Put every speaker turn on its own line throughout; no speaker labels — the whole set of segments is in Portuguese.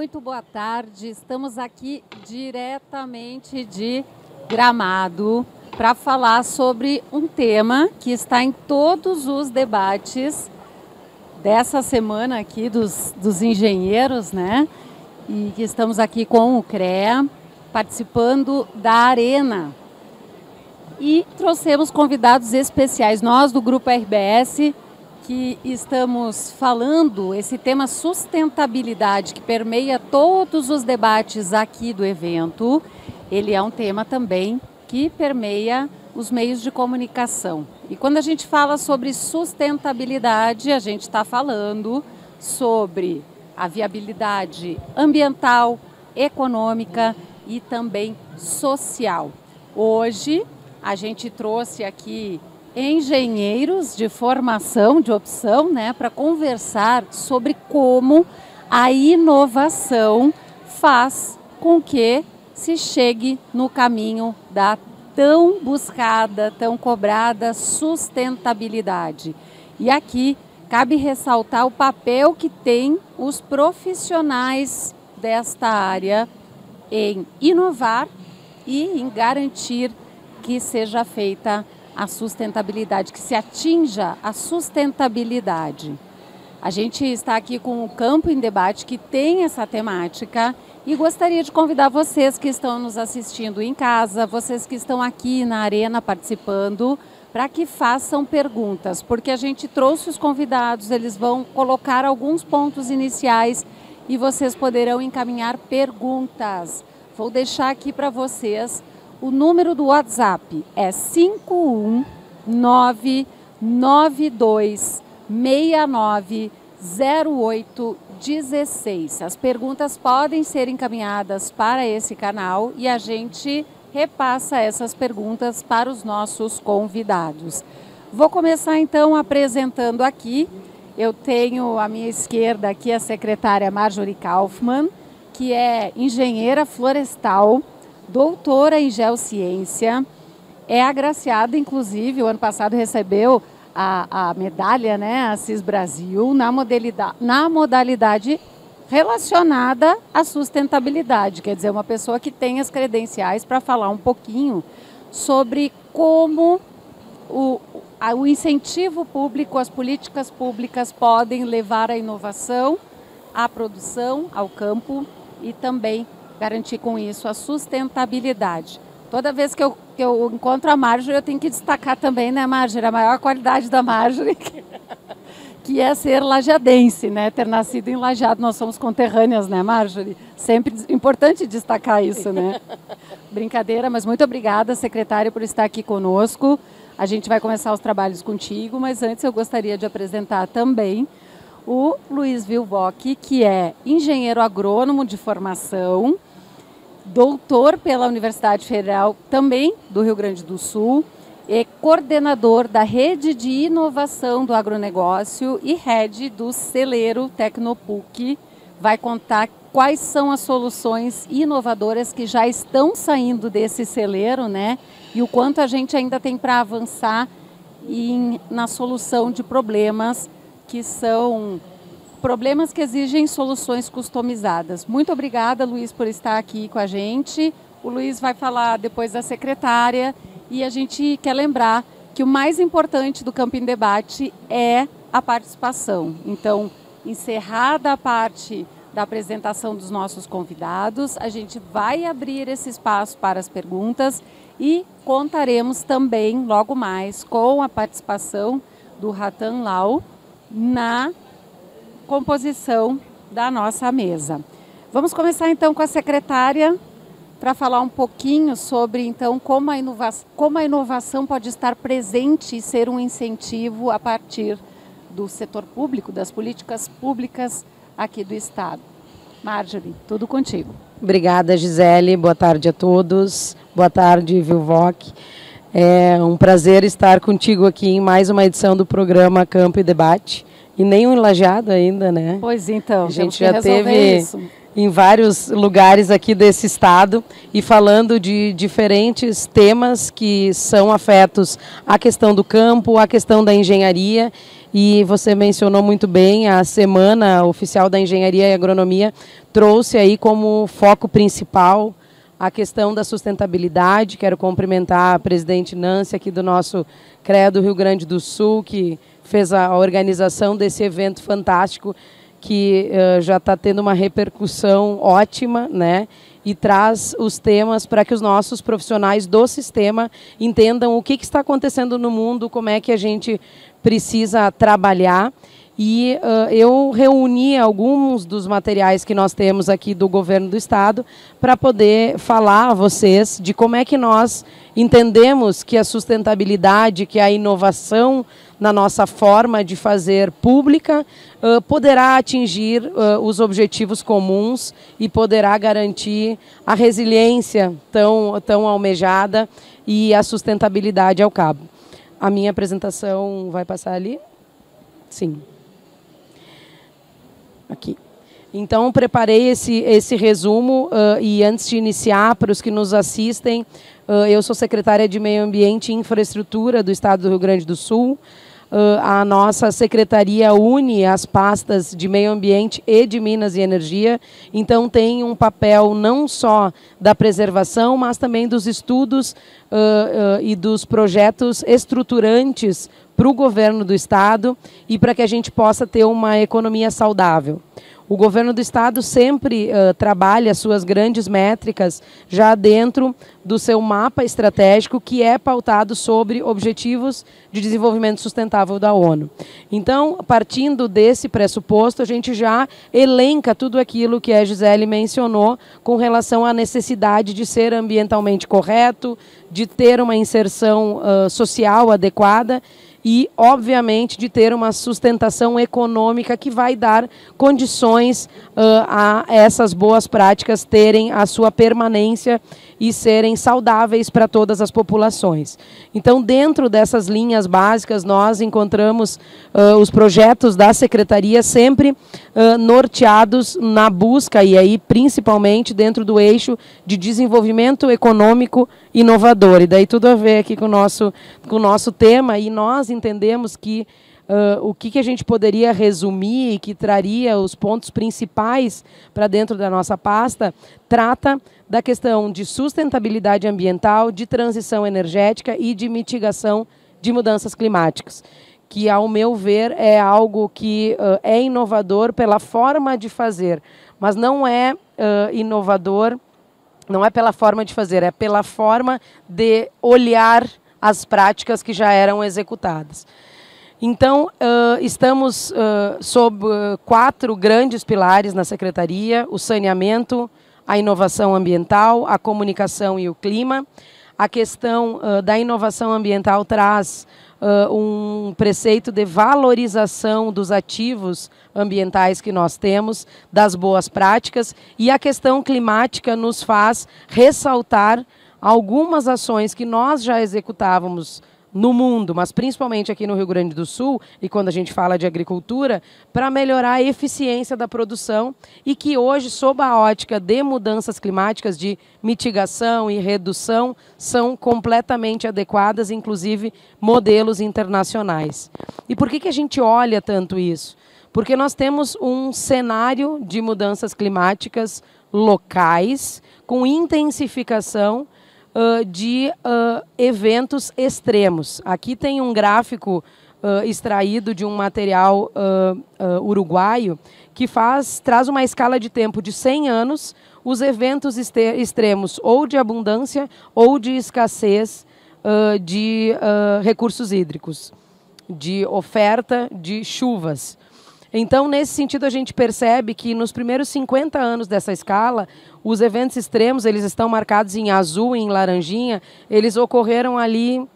muito boa tarde. Estamos aqui diretamente de Gramado para falar sobre um tema que está em todos os debates dessa semana aqui dos engenheiros, né? E que estamos aqui com o CREA, participando da Arena. E trouxemos convidados especiais, nós do Grupo RBS, que estamos falando esse tema sustentabilidade, que permeia todos os debates aqui do evento. Ele é um tema também que permeia os meios de comunicação. E quando a gente fala sobre sustentabilidade, a gente está falando sobre a viabilidade ambiental, econômica e também social. Hoje, a gente trouxe aqui engenheiros de formação, de opção, né, para conversar sobre como a inovação faz com que se chegue no caminho da tão buscada, tão cobrada sustentabilidade. E aqui cabe ressaltar o papel que tem os profissionais desta área em inovar e em garantir que seja feita a sustentabilidade, que se atinja a sustentabilidade. A gente está aqui com o Campo em Debate, que tem essa temática, e gostaria de convidar vocês que estão nos assistindo em casa, vocês que estão aqui na Arena participando, para que façam perguntas, porque a gente trouxe os convidados, eles vão colocar alguns pontos iniciais e vocês poderão encaminhar perguntas. Vou deixar aqui para vocês. O número do WhatsApp é 51992690816. As perguntas podem ser encaminhadas para esse canal e a gente repassa essas perguntas para os nossos convidados. Vou começar então apresentando aqui. Eu tenho à minha esquerda aqui a secretária Marjorie Kaufmann, que é engenheira florestal, doutora em geociência, é agraciada, inclusive, o ano passado recebeu a medalha, né, Assis Brasil, na modalidade relacionada à sustentabilidade. Quer dizer, uma pessoa que tem as credenciais para falar um pouquinho sobre como o incentivo público, as políticas públicas podem levar a inovação, à produção, ao campo e também garantir com isso a sustentabilidade. Toda vez que eu encontro a Marjorie, eu tenho que destacar também, né, Marjorie, a maior qualidade da Marjorie, que é ser lajadense, né, ter nascido em Lajeado. Nós somos conterrâneas, né, Marjorie? Sempre importante destacar isso, né? Brincadeira, mas muito obrigada, secretária, por estar aqui conosco. A gente vai começar os trabalhos contigo, mas antes eu gostaria de apresentar também o Luiz Vilvock, que é engenheiro agrônomo de formação, doutor pela Universidade Federal também do Rio Grande do Sul, é coordenador da Rede de Inovação do Agronegócio e head do celeiro Tecnopuc. Vai contar quais são as soluções inovadoras que já estão saindo desse celeiro, né? E o quanto a gente ainda tem para avançar na solução de problemas que são problemas que exigem soluções customizadas. Muito obrigada, Luiz, por estar aqui com a gente. O Luiz vai falar depois da secretária e a gente quer lembrar que o mais importante do Campo em Debate é a participação. Então, encerrada a parte da apresentação dos nossos convidados, a gente vai abrir esse espaço para as perguntas e contaremos também, logo mais, com a participação do Ratan Lau na composição da nossa mesa. Vamos começar então com a secretária para falar um pouquinho sobre então como a inovação pode estar presente e ser um incentivo a partir do setor público, das políticas públicas aqui do Estado. Marjorie, tudo contigo.
Obrigada, Gisele. Boa tarde a todos. Boa tarde, Vilvock. É um prazer estar contigo aqui em mais uma edição do programa Campo e Debate. E nem um Lajeado ainda, né?
Pois então,
a gente já teve
isso
em vários lugares aqui desse estado e falando de diferentes temas que são afetos à questão do campo, à questão da engenharia e você mencionou muito bem, a Semana Oficial da Engenharia e Agronomia trouxe aí como foco principal a questão da sustentabilidade. Quero cumprimentar a presidente Nancy aqui do nosso CREA do Rio Grande do Sul, que fez a organização desse evento fantástico, que já está tendo uma repercussão ótima, né? E traz os temas para que os nossos profissionais do sistema entendam o que está acontecendo no mundo, como é que a gente precisa trabalhar. E eu reuni alguns dos materiais que nós temos aqui do governo do estado para poder falar a vocês de como é que nós entendemos que a sustentabilidade, que a inovação na nossa forma de fazer pública poderá atingir os objetivos comuns e poderá garantir a resiliência tão almejada e a sustentabilidade ao cabo. A minha apresentação vai passar ali? Sim. Aqui. Então, preparei esse resumo e antes de iniciar, para os que nos assistem, eu sou secretária de Meio Ambiente e Infraestrutura do Estado do Rio Grande do Sul. A nossa secretaria une as pastas de Meio Ambiente e de Minas e Energia, então tem um papel não só da preservação, mas também dos estudos e dos projetos estruturantes para o governo do estado e para que a gente possa ter uma economia saudável. O governo do estado sempre trabalha suas grandes métricas já dentro do seu mapa estratégico, que é pautado sobre Objetivos de Desenvolvimento Sustentável da ONU. Então, partindo desse pressuposto, a gente já elenca tudo aquilo que a Gisele mencionou com relação à necessidade de ser ambientalmente correto, de ter uma inserção social adequada e, obviamente, de ter uma sustentação econômica que vai dar condições a essas boas práticas terem a sua permanência e serem saudáveis para todas as populações. Então, dentro dessas linhas básicas, nós encontramos os projetos da Secretaria sempre norteados na busca, e aí principalmente dentro do eixo de desenvolvimento econômico inovador. E daí tudo a ver aqui com o nosso tema, e nós entendemos que o que a gente poderia resumir e que traria os pontos principais para dentro da nossa pasta, trata da questão de sustentabilidade ambiental, de transição energética e de mitigação de mudanças climáticas, que, ao meu ver, é algo que é inovador pela forma de fazer, mas não é inovador, não é pela forma de fazer, é pela forma de olhar as práticas que já eram executadas. Então, estamos sob 4 grandes pilares na Secretaria: o saneamento, a inovação ambiental, a comunicação e o clima. A questão da inovação ambiental traz um preceito de valorização dos ativos ambientais que nós temos, das boas práticas, e a questão climática nos faz ressaltar algumas ações que nós já executávamos no mundo, mas principalmente aqui no Rio Grande do Sul, e quando a gente fala de agricultura, para melhorar a eficiência da produção, e que hoje, sob a ótica de mudanças climáticas, de mitigação e redução, são completamente adequadas, inclusive modelos internacionais. E por que a gente olha tanto isso? Porque nós temos um cenário de mudanças climáticas locais, com intensificação de eventos extremos. Aqui tem um gráfico extraído de um material uruguaio que traz uma escala de tempo de 100 anos, os eventos extremos ou de abundância ou de escassez de recursos hídricos, de oferta de chuvas. Então, nesse sentido, a gente percebe que nos primeiros 50 anos dessa escala, os eventos extremos, eles estão marcados em azul e em laranjinha, eles ocorreram ali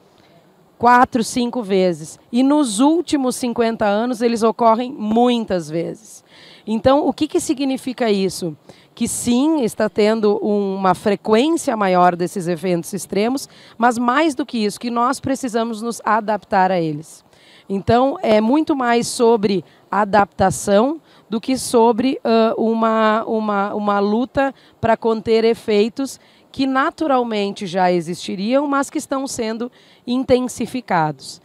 4, 5 vezes. E nos últimos 50 anos, eles ocorrem muitas vezes. Então, o que significa isso? Que sim, está tendo uma frequência maior desses eventos extremos, mas mais do que isso, que nós precisamos nos adaptar a eles. Então, é muito mais sobre adaptação do que sobre uma luta para conter efeitos que naturalmente já existiriam, mas que estão sendo intensificados.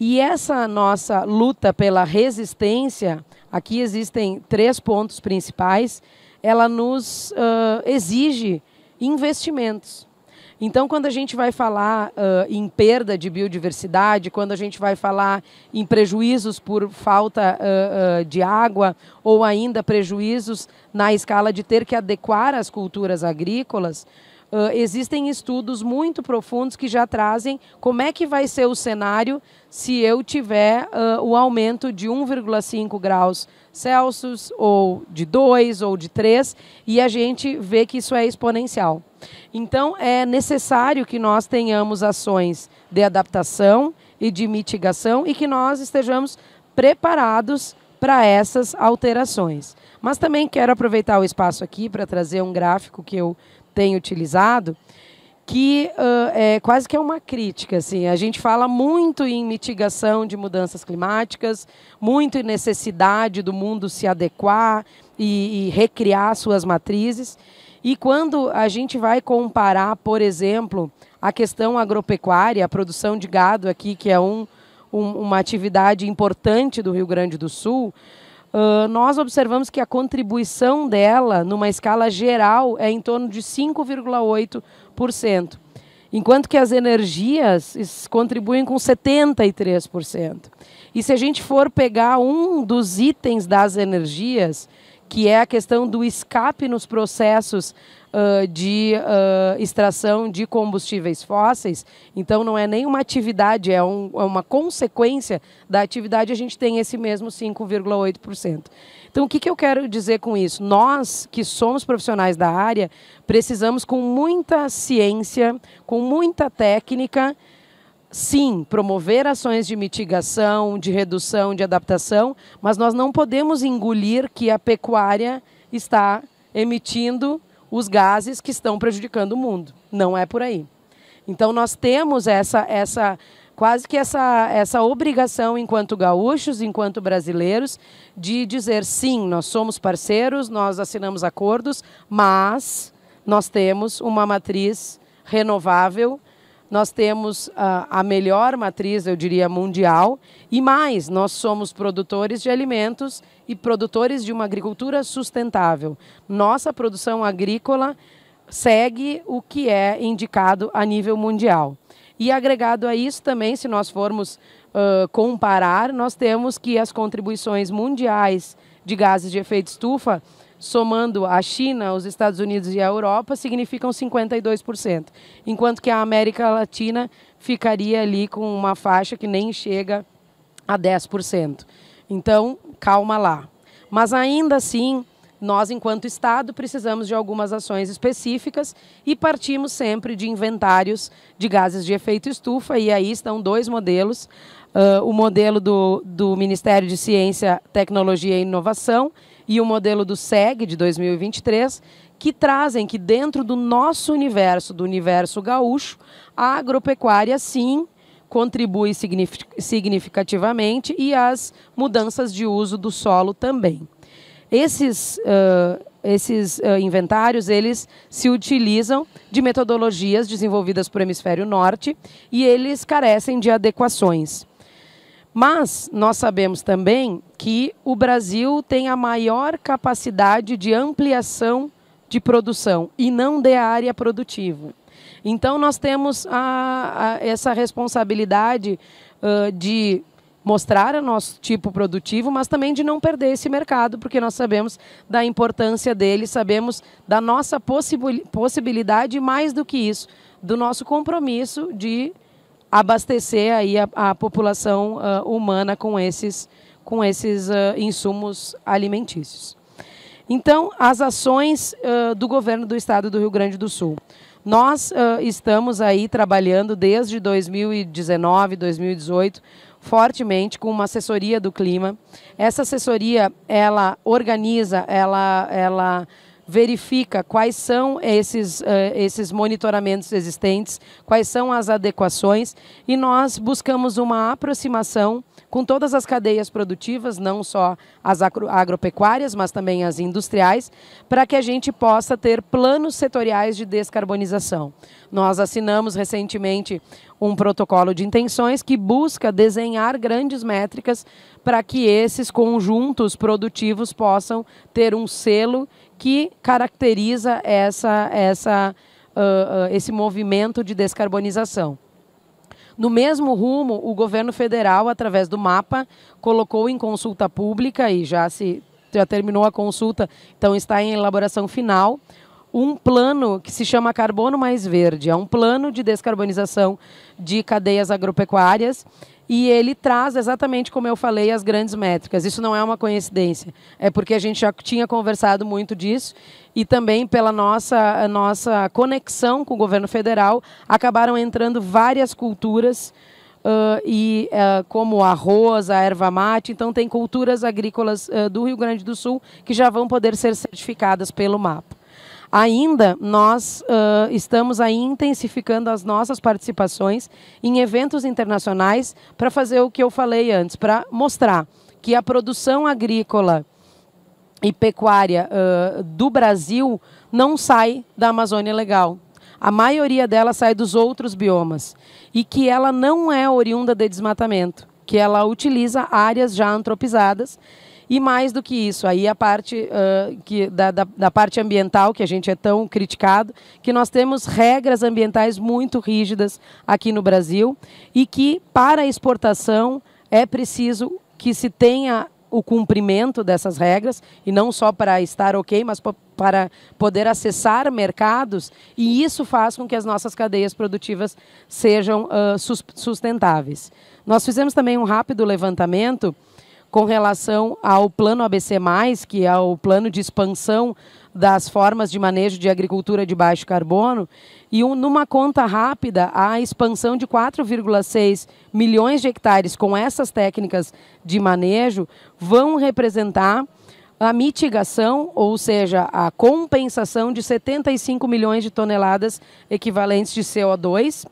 E essa nossa luta pela resistência, aqui existem 3 pontos principais, ela nos exige investimentos. Então, quando a gente vai falar em perda de biodiversidade, quando a gente vai falar em prejuízos por falta de água ou ainda prejuízos na escala de ter que adequar as culturas agrícolas, existem estudos muito profundos que já trazem como é que vai ser o cenário se eu tiver o aumento de 1,5 graus Celsius, ou de 2, ou de 3, e a gente vê que isso é exponencial. Então, é necessário que nós tenhamos ações de adaptação e de mitigação e que nós estejamos preparados para essas alterações. Mas também quero aproveitar o espaço aqui para trazer um gráfico que eu tenho utilizado, que quase que é uma crítica. Assim. A gente fala muito em mitigação de mudanças climáticas, muito em necessidade do mundo se adequar e recriar suas matrizes. E quando a gente vai comparar, por exemplo, a questão agropecuária, a produção de gado aqui, que é uma atividade importante do Rio Grande do Sul, nós observamos que a contribuição dela, numa escala geral, é em torno de 5,8%, enquanto que as energias contribuem com 73%. E se a gente for pegar um dos itens das energias, que é a questão do escape nos processos de extração de combustíveis fósseis, então não é nem uma atividade, é uma consequência da atividade, a gente tem esse mesmo 5,8%. Então, o que eu quero dizer com isso? Nós, que somos profissionais da área, precisamos, com muita ciência, com muita técnica, sim, promover ações de mitigação, de redução, de adaptação, mas nós não podemos engolir que a pecuária está emitindo os gases que estão prejudicando o mundo. Não é por aí. Então, nós temos quase que essa obrigação, enquanto gaúchos, enquanto brasileiros, de dizer, sim, nós somos parceiros, nós assinamos acordos, mas nós temos uma matriz renovável, nós temos a melhor matriz, eu diria, mundial, e mais, nós somos produtores de alimentos e produtores de uma agricultura sustentável. Nossa produção agrícola segue o que é indicado a nível mundial. E agregado a isso também, se nós formos comparar, nós temos que as contribuições mundiais de gases de efeito estufa, somando a China, os Estados Unidos e a Europa, significam 52%, enquanto que a América Latina ficaria ali com uma faixa que nem chega a 10%. Então, calma lá. Mas ainda assim, nós, enquanto Estado, precisamos de algumas ações específicas e partimos sempre de inventários de gases de efeito estufa, e aí estão 2 modelos. O modelo do Ministério de Ciência, Tecnologia e Inovação e o modelo do SEG, de 2023, que trazem que dentro do nosso universo, do universo gaúcho, a agropecuária, sim, contribui significativamente e as mudanças de uso do solo também. Esses inventários, eles se utilizam de metodologias desenvolvidas por Hemisfério Norte e eles carecem de adequações. Mas nós sabemos também que o Brasil tem a maior capacidade de ampliação de produção e não de área produtiva. Então nós temos essa responsabilidade de mostrar o nosso tipo produtivo, mas também de não perder esse mercado, porque nós sabemos da importância dele, sabemos da nossa possibilidade, mais do que isso, do nosso compromisso de abastecer aí a população humana com esses insumos alimentícios. Então, as ações do governo do Estado do Rio Grande do Sul. Nós estamos aí trabalhando desde 2019, 2018, fortemente com uma assessoria do clima. Essa assessoria, ela organiza, ela verifica quais são esses monitoramentos existentes, quais são as adequações, e nós buscamos uma aproximação com todas as cadeias produtivas, não só as agropecuárias, mas também as industriais, para que a gente possa ter planos setoriais de descarbonização. Nós assinamos recentemente um protocolo de intenções que busca desenhar grandes métricas para que esses conjuntos produtivos possam ter um selo que caracteriza esse movimento de descarbonização. No mesmo rumo, o governo federal, através do MAPA, colocou em consulta pública, e já terminou a consulta, então está em elaboração final, um plano que se chama Carbono Mais Verde. É um plano de descarbonização de cadeias agropecuárias, e ele traz exatamente, como eu falei, as grandes métricas. Isso não é uma coincidência, é porque a gente já tinha conversado muito disso, e também pela nossa conexão com o governo federal, acabaram entrando várias culturas, como o arroz, a erva mate. Então tem culturas agrícolas do Rio Grande do Sul que já vão poder ser certificadas pelo MAPA. Ainda, nós estamos aí intensificando as nossas participações em eventos internacionais para fazer o que eu falei antes, para mostrar que a produção agrícola e pecuária do Brasil não sai da Amazônia Legal. A maioria dela sai dos outros biomas, e que ela não é oriunda de desmatamento, que ela utiliza áreas já antropizadas. E mais do que isso, aí a parte da parte ambiental, que a gente é tão criticado, que nós temos regras ambientais muito rígidas aqui no Brasil, e que para a exportação é preciso que se tenha o cumprimento dessas regras, e não só para estar ok, mas para poder acessar mercados, e isso faz com que as nossas cadeias produtivas sejam sustentáveis. Nós fizemos também um rápido levantamento com relação ao Plano ABC+, que é o plano de expansão das formas de manejo de agricultura de baixo carbono, e numa conta rápida, a expansão de 4,6 milhões de hectares com essas técnicas de manejo vão representar a mitigação, ou seja, a compensação de 75 milhões de toneladas equivalentes de CO2,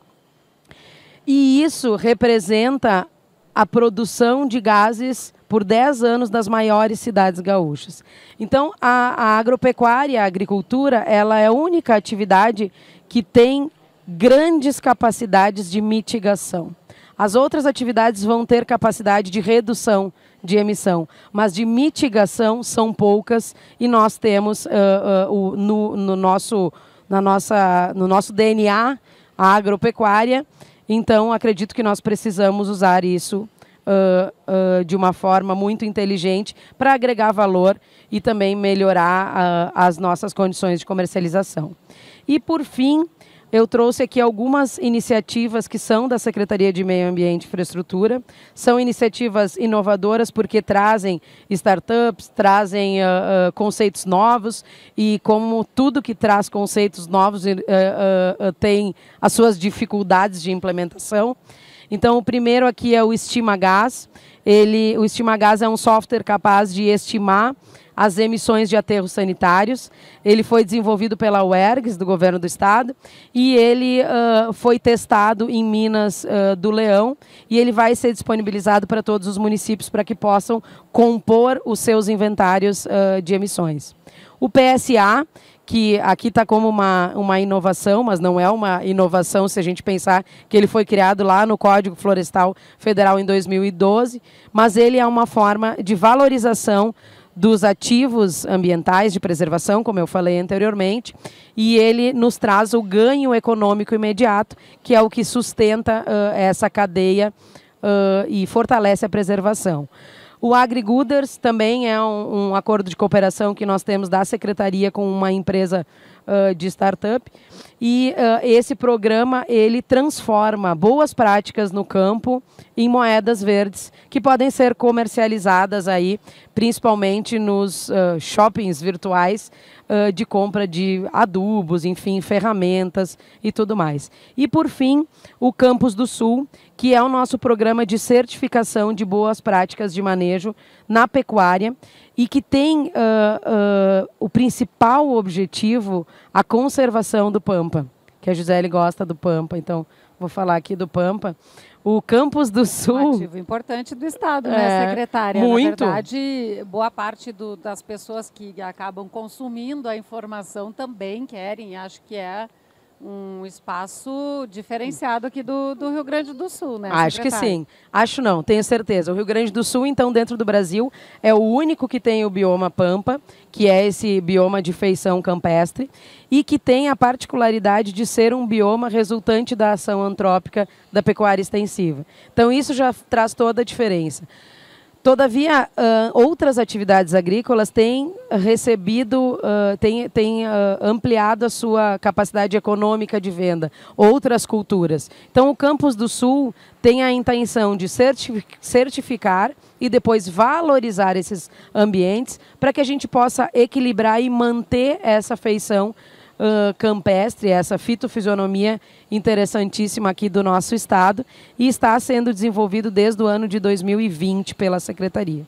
e isso representa a produção de gases por 10 anos das maiores cidades gaúchas. Então, a agropecuária, a agricultura, ela é a única atividade que tem grandes capacidades de mitigação. As outras atividades vão ter capacidade de redução de emissão, mas de mitigação são poucas, e nós temos no nosso DNA a agropecuária. Então, acredito que nós precisamos usar isso de uma forma muito inteligente para agregar valor e também melhorar as nossas condições de comercialização. E, por fim, eu trouxe aqui algumas iniciativas que são da Secretaria de Meio Ambiente e Infraestrutura. São iniciativas inovadoras porque trazem startups, trazem conceitos novos, e como tudo que traz conceitos novos tem as suas dificuldades de implementação. Então, o primeiro aqui é o EstimaGás. O EstimaGás é um software capaz de estimar as emissões de aterros sanitários. Ele foi desenvolvido pela UERGS, do Governo do Estado, e ele foi testado em Minas do Leão, e ele vai ser disponibilizado para todos os municípios para que possam compor os seus inventários de emissões. O PSA, que aqui está como uma inovação, mas não é uma inovação se a gente pensar que ele foi criado lá no Código Florestal Federal em 2012, mas ele é uma forma de valorização dos ativos ambientais de preservação, como eu falei anteriormente, e ele nos traz o ganho econômico imediato, que é o que sustenta essa cadeia e fortalece a preservação. O AgriGooders também é um acordo de cooperação que nós temos da Secretaria com uma empresa de startup, e esse programa ele transforma boas práticas no campo em moedas verdes que podem ser comercializadas aí, principalmente nos shoppings virtuais de compra de adubos, enfim, ferramentas e tudo mais. E por fim, o Campus do Sul, que é o nosso programa de certificação de boas práticas de manejo na pecuária, e que tem o principal objetivo a conservação do Pampa, que a Gisele gosta do Pampa, então vou falar aqui do Pampa. O Campos do Sul...
Um ativo importante do Estado, né, secretária?
Muito.
Na verdade, boa parte das pessoas que acabam consumindo a informação também querem, acho que é um espaço diferenciado aqui do Rio Grande do Sul, né,
Acho que sim. Acho não, tenho certeza. O Rio Grande do Sul, então, dentro do Brasil, é o único que tem o bioma Pampa, que é esse bioma de feição campestre, e que tem a particularidade de ser um bioma resultante da ação antrópica da pecuária extensiva. Então, isso já traz toda a diferença. Todavia, outras atividades agrícolas têm recebido, têm ampliado a sua capacidade econômica de venda, outras culturas. Então, o Campos do Sul tem a intenção de certificar e depois valorizar esses ambientes para que a gente possa equilibrar e manter essa feição campestre, essa fitofisionomia interessantíssima aqui do nosso estado, e está sendo desenvolvido desde o ano de 2020 pela Secretaria.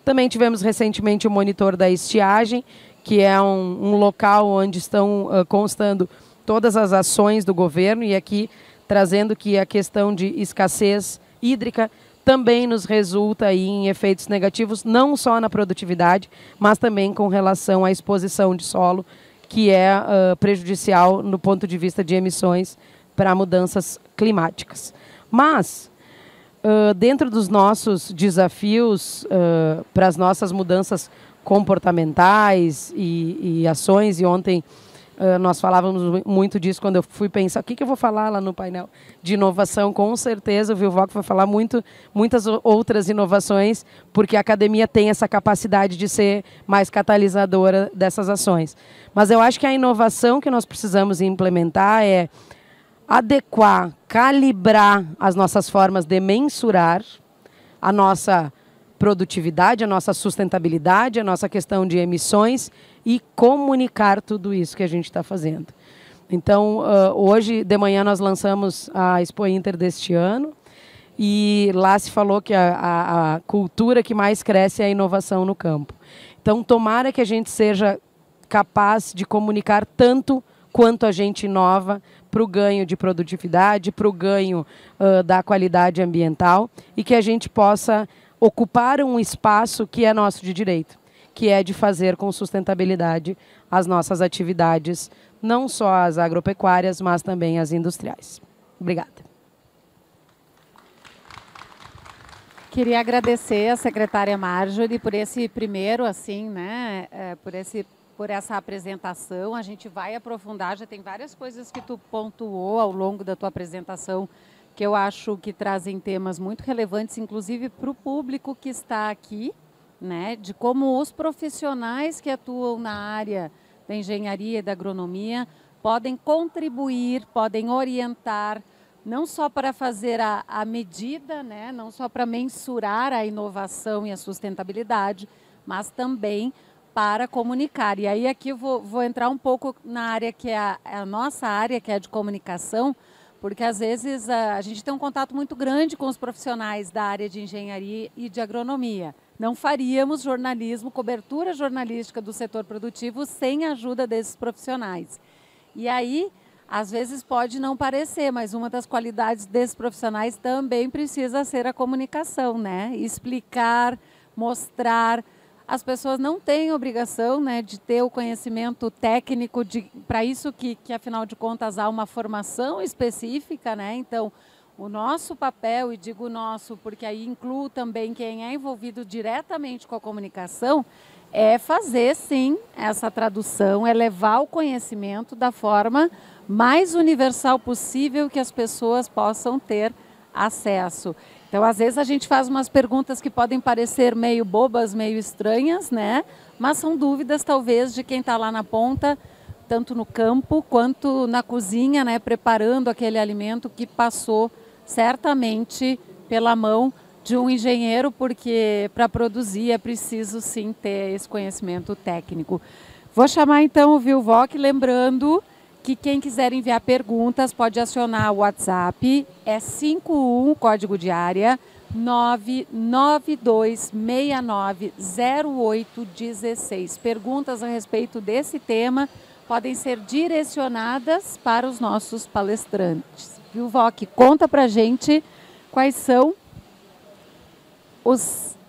Também tivemos recentemente o monitor da estiagem, que é um local onde estão constando todas as ações do governo, e aqui trazendo que a questão de escassez hídrica também nos resulta aí em efeitos negativos, não só na produtividade, mas também com relação à exposição de solo, que é prejudicial no ponto de vista de emissões para mudanças climáticas. Mas, dentro dos nossos desafios para as nossas mudanças comportamentais e ações, e ontem nós falávamos muito disso quando eu fui pensar, o que eu vou falar lá no painel de inovação, com certeza o Vilvoc vai falar muitas outras inovações, porque a academia tem essa capacidade de ser mais catalisadora dessas ações. Mas eu acho que a inovação que nós precisamos implementar é adequar, calibrar as nossas formas de mensurar a nossa produtividade, a nossa sustentabilidade, a nossa questão de emissões e comunicar tudo isso que a gente está fazendo. Então, hoje de manhã nós lançamos a Expo Inter deste ano e lá se falou que a cultura que mais cresce é a inovação no campo. Então, tomara que a gente seja capaz de comunicar tanto quanto a gente inova para o ganho de produtividade, para o ganho da qualidade ambiental, e que a gente possa ocupar um espaço que é nosso de direito, que é de fazer com sustentabilidade as nossas atividades, não só as agropecuárias, mas também as industriais. Obrigada.
Queria agradecer a secretária Marjorie por esse primeiro, assim, né, por essa apresentação. A gente vai aprofundar, já tem várias coisas que tu pontuou ao longo da tua apresentação, que eu acho que trazem temas muito relevantes, inclusive para o público que está aqui, né, de como os profissionais que atuam na área da engenharia e da agronomia podem contribuir, podem orientar, não só para fazer a medida, né, não só para mensurar a inovação e a sustentabilidade, mas também para comunicar. E aí aqui eu vou entrar um pouco na área que é a nossa área, que é a de comunicação, porque às vezes a gente tem um contato muito grande com os profissionais da área de engenharia e de agronomia. Não faríamos jornalismo, cobertura jornalística do setor produtivo sem a ajuda desses profissionais. E aí, às vezes pode não parecer, mas uma das qualidades desses profissionais também precisa ser a comunicação, né? Explicar, mostrar. As pessoas não têm obrigação, né, de ter o conhecimento técnico, para isso que afinal de contas há uma formação específica, né? Então, o nosso papel, e digo nosso porque aí incluo também quem é envolvido diretamente com a comunicação, é fazer sim essa tradução, é levar o conhecimento da forma mais universal possível que as pessoas possam ter acesso. Então, às vezes a gente faz umas perguntas que podem parecer meio bobas, meio estranhas, né? Mas são dúvidas, talvez, de quem está lá na ponta, tanto no campo quanto na cozinha, né? Preparando aquele alimento que passou certamente pela mão de um engenheiro, porque para produzir é preciso, sim, ter esse conhecimento técnico. Vou chamar, então, o Vilvoc, lembrando que quem quiser enviar perguntas pode acionar o WhatsApp, é 51, código de área, 992690816. Perguntas a respeito desse tema podem ser direcionadas para os nossos palestrantes. Viu, Voc? Conta pra gente quais são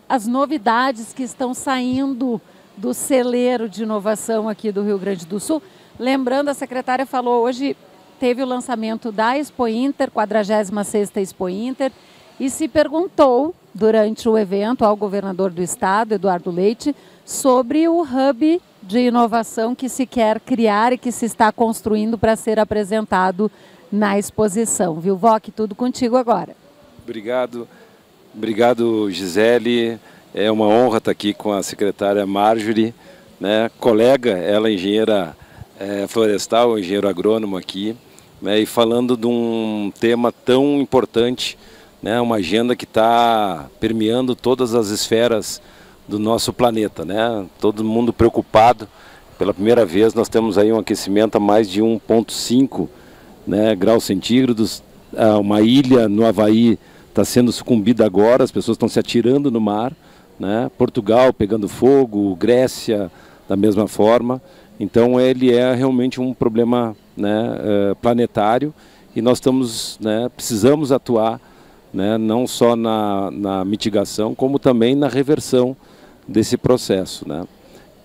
as novidades que estão saindo do celeiro de inovação aqui do Rio Grande do Sul. Lembrando, a secretária falou hoje, teve o lançamento da Expo Inter, 46ª Expo Inter, e se perguntou durante o evento ao governador do estado, Eduardo Leite, sobre o hub de inovação que se quer criar e que se está construindo para ser apresentado na exposição. Viu, Voc? Tudo contigo agora.
Obrigado, Gisele. É uma honra estar aqui com a secretária Marjorie, né? Colega, ela é engenheira florestal, engenheiro agrônomo aqui, né? E falando de um tema tão importante, né? Uma agenda que está permeando todas as esferas do nosso planeta, né? Todo mundo preocupado. Pela primeira vez nós temos aí um aquecimento a mais de 1,5, né, graus centígrados. Uma ilha no Havaí está sendo sucumbida agora, as pessoas estão se atirando no mar, né? Portugal pegando fogo, Grécia da mesma forma. Então ele é realmente um problema, né, planetário, e nós precisamos atuar, né, não só na mitigação, como também na reversão desse processo, né?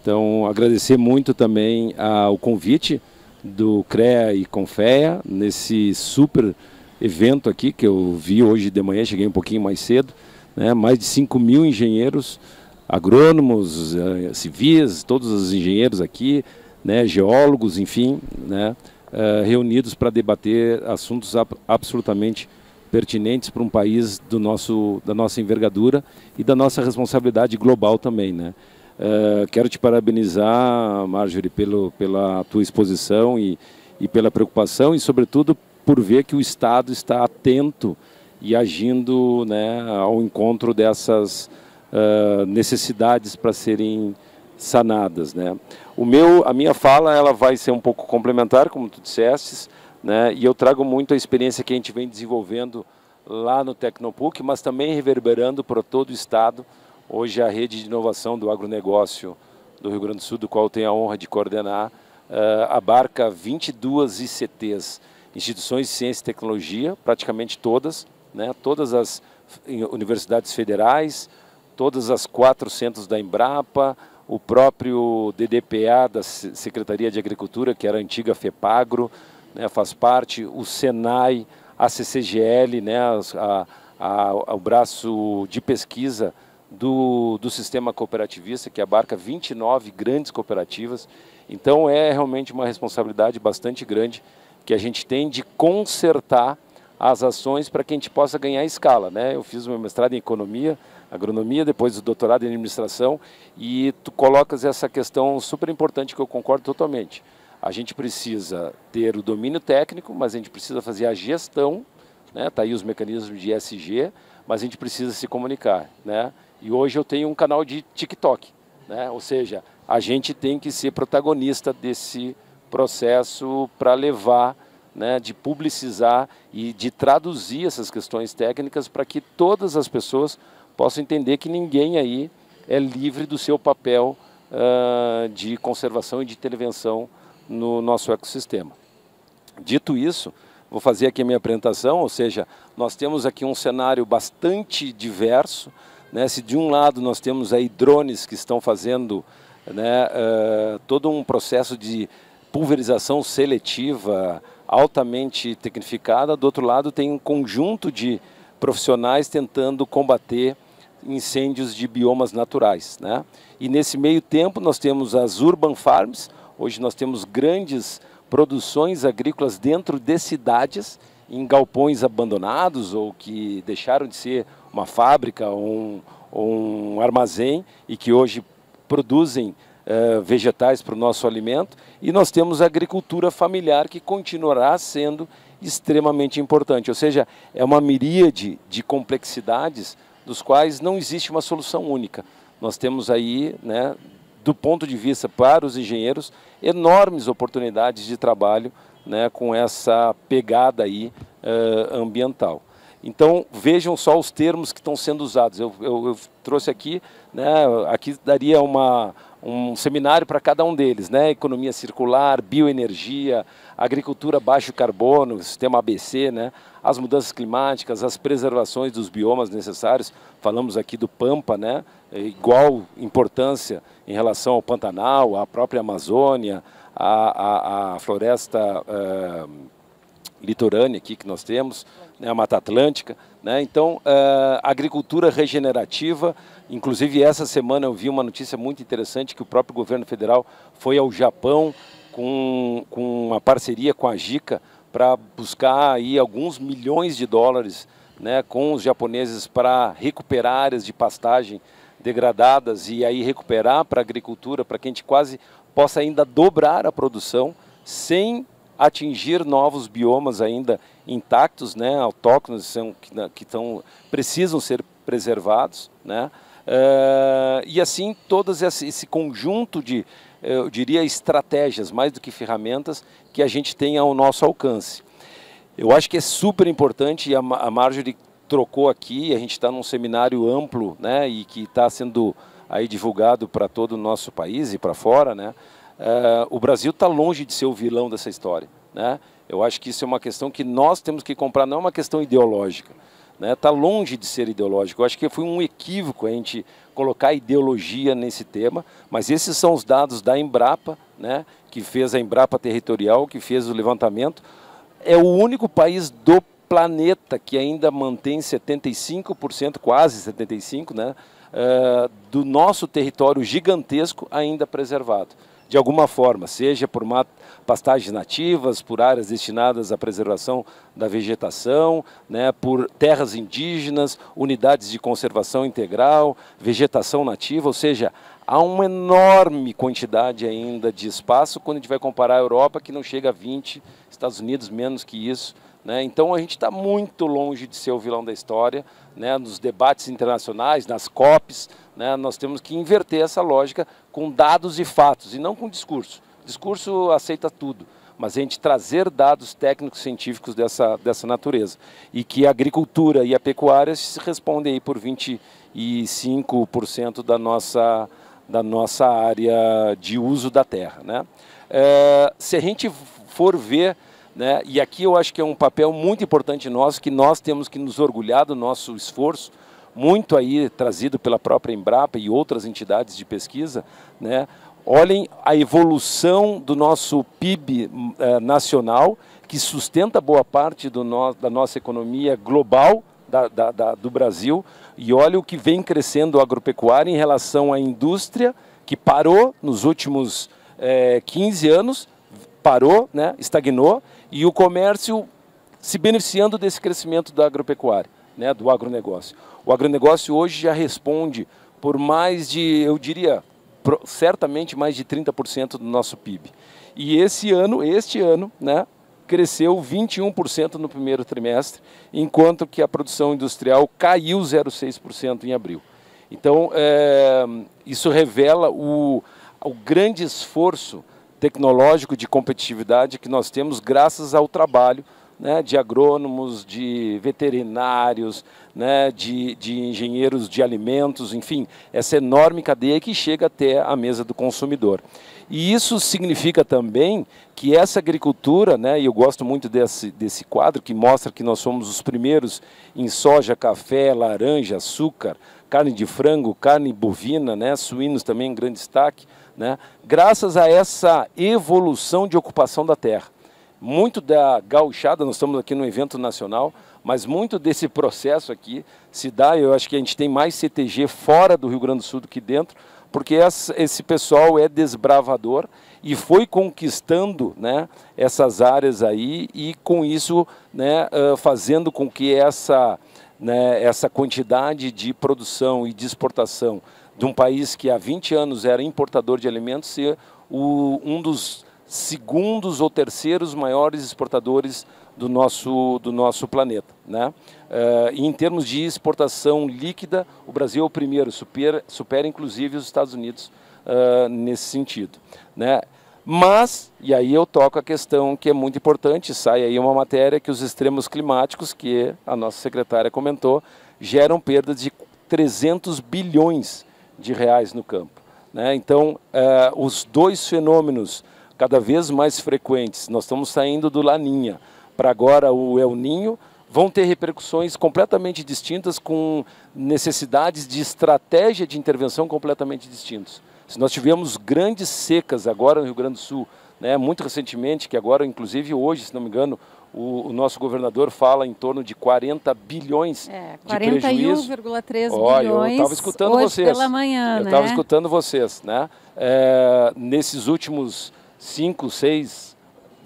Então, agradecer muito também ao convite do CREA e Confea nesse super evento aqui que eu vi hoje de manhã, cheguei um pouquinho mais cedo, né? Mais de 5.000 engenheiros, agrônomos, civis, todos os engenheiros aqui, né, geólogos, enfim, né, reunidos para debater assuntos absolutamente pertinentes para um país da nossa envergadura e da nossa responsabilidade global também, né? Quero te parabenizar, Marjorie, pela tua exposição e pela preocupação e, sobretudo, por ver que o Estado está atento e agindo, né, ao encontro dessas necessidades para serem sanadas, né? A minha fala ela vai ser um pouco complementar, como tu dissestes, né, e eu trago muito a experiência que a gente vem desenvolvendo lá no Tecnopuc, mas também reverberando para todo o Estado. Hoje a rede de inovação do agronegócio do Rio Grande do Sul, do qual eu tenho a honra de coordenar, abarca 22 ICTs, instituições de ciência e tecnologia, praticamente todas, né, todas as universidades federais, todas as 4 centros da Embrapa, o próprio DDPA da Secretaria de Agricultura, que era a antiga FEPAGRO, né, faz parte, o SENAI, a CCGL, né, o braço de pesquisa do sistema cooperativista, que abarca 29 grandes cooperativas. Então é realmente uma responsabilidade bastante grande que a gente tem de consertar as ações para que a gente possa ganhar escala, né? Eu fiz o meu mestrado em economia, agronomia, depois o doutorado em administração, e tu colocas essa questão super importante que eu concordo totalmente. A gente precisa ter o domínio técnico, mas a gente precisa fazer a gestão, né? Tá aí os mecanismos de ESG, mas a gente precisa se comunicar, né? E hoje eu tenho um canal de TikTok, né? Ou seja, a gente tem que ser protagonista desse processo para levar, né, de publicizar e de traduzir essas questões técnicas para que todas as pessoas possam entender que ninguém aí é livre do seu papel de conservação e de intervenção no nosso ecossistema. Dito isso, vou fazer aqui a minha apresentação, ou seja, nós temos aqui um cenário bastante diverso, né? Se de um lado nós temos aí drones que estão fazendo, né, todo um processo de pulverização seletiva altamente tecnificada, do outro lado tem um conjunto de profissionais tentando combater incêndios de biomas naturais, né? E nesse meio tempo nós temos as urban farms. Hoje nós temos grandes produções agrícolas dentro de cidades, em galpões abandonados ou que deixaram de ser uma fábrica ou um armazém e que hoje produzem vegetais para o nosso alimento. E nós temos a agricultura familiar, que continuará sendo extremamente importante. Ou seja, é uma miríade de complexidades dos quais não existe uma solução única. Nós temos aí, né, do ponto de vista para os engenheiros, enormes oportunidades de trabalho, né, com essa pegada aí ambiental. Então, vejam só os termos que estão sendo usados. Eu trouxe aqui, né, aqui daria um seminário para cada um deles, né? Economia circular, bioenergia, agricultura baixo carbono, sistema ABC, né? As mudanças climáticas, as preservações dos biomas necessários. Falamos aqui do Pampa, né? Igual importância em relação ao Pantanal, à própria Amazônia, a floresta litorânea aqui que nós temos, né, a Mata Atlântica, né? Então, agricultura regenerativa, inclusive essa semana eu vi uma notícia muito interessante que o próprio governo federal foi ao Japão com uma parceria com a JICA para buscar aí alguns milhões de dólares, né, com os japoneses para recuperar áreas de pastagem degradadas e aí recuperar para a agricultura, para que a gente quase possa ainda dobrar a produção sem atingir novos biomas ainda intactos, né, autóctonos, que precisam ser preservados, né, e assim todos esse conjunto de, eu diria, estratégias, mais do que ferramentas, que a gente tem ao nosso alcance. Eu acho que é super importante, e a Marjorie trocou aqui, a gente está num seminário amplo, né, e que está sendo aí divulgado para todo o nosso país e para fora, né. O Brasil está longe de ser o vilão dessa história, né? Eu acho que isso é uma questão que nós temos que comprar, não é uma questão ideológica, né? Está longe de ser ideológico. Eu acho que foi um equívoco a gente colocar ideologia nesse tema, mas esses são os dados da Embrapa, né? Que fez a Embrapa Territorial, que fez o levantamento. É o único país do planeta que ainda mantém 75%, quase 75%, né? Do nosso território gigantesco ainda preservado, de alguma forma, seja por pastagens nativas, por áreas destinadas à preservação da vegetação, né, por terras indígenas, unidades de conservação integral, vegetação nativa, ou seja, há uma enorme quantidade ainda de espaço quando a gente vai comparar a Europa, que não chega a 20, Estados Unidos menos que isso, né? Então a gente está muito longe de ser o vilão da história, né? Nos debates internacionais, nas COPs, né? Nós temos que inverter essa lógica com dados e fatos, e não com discurso. Discurso aceita tudo, mas a gente trazer dados técnicos científicos dessa natureza. E que a agricultura e a pecuária se respondem aí por 25% da nossa área de uso da terra, né? Se a gente for ver, né, e aqui eu acho que é um papel muito importante nosso, que nós temos que nos orgulhar do nosso esforço, muito aí trazido pela própria Embrapa e outras entidades de pesquisa, né? Olhem a evolução do nosso PIB nacional, que sustenta boa parte da nossa economia global, do Brasil, e olha o que vem crescendo a agropecuária em relação à indústria, que parou nos últimos 15 anos, parou, né, estagnou, e o comércio se beneficiando desse crescimento da agropecuária, né, do agronegócio. O agronegócio hoje já responde por mais de, eu diria, certamente mais de 30% do nosso PIB. E este ano, né, cresceu 21% no primeiro trimestre, enquanto que a produção industrial caiu 0,6% em abril. Então, isso revela o grande esforço tecnológico de competitividade que nós temos graças ao trabalho, né, de agrônomos, de veterinários, né, de engenheiros de alimentos, enfim, essa enorme cadeia que chega até a mesa do consumidor. E isso significa também que essa agricultura, né, e eu gosto muito desse quadro que mostra que nós somos os primeiros em soja, café, laranja, açúcar, carne de frango, carne bovina, né, suínos também em grande destaque, né, graças a essa evolução de ocupação da terra. Muito da gauchada, nós estamos aqui no evento nacional, mas muito desse processo aqui se dá, eu acho que a gente tem mais CTG fora do Rio Grande do Sul do que dentro, porque esse pessoal é desbravador e foi conquistando, né, essas áreas aí e com isso, né, fazendo com que essa quantidade de produção e de exportação de um país que há 20 anos era importador de alimentos ser um dos segundos ou terceiros maiores exportadores do nosso planeta, né? E em termos de exportação líquida, o Brasil é o primeiro, supera inclusive os Estados Unidos nesse sentido, né? Mas, e aí eu toco a questão que é muito importante, sai aí uma matéria que os extremos climáticos, que a nossa secretária comentou, geram perdas de 300 bilhões de reais no campo, né? Então, os dois fenômenos cada vez mais frequentes, nós estamos saindo do Laninha para agora o El Ninho, vão ter repercussões completamente distintas, com necessidades de estratégia de intervenção completamente distintas. Se nós tivemos grandes secas agora no Rio Grande do Sul, né, muito recentemente, que agora, inclusive hoje, se não me engano, o nosso governador fala em torno de 40 bilhões de prejuízo.
41,3 bilhões
eu estava escutando
hoje
vocês.
Pela manhã,
eu estava escutando vocês, né? Nesses últimos 5, 6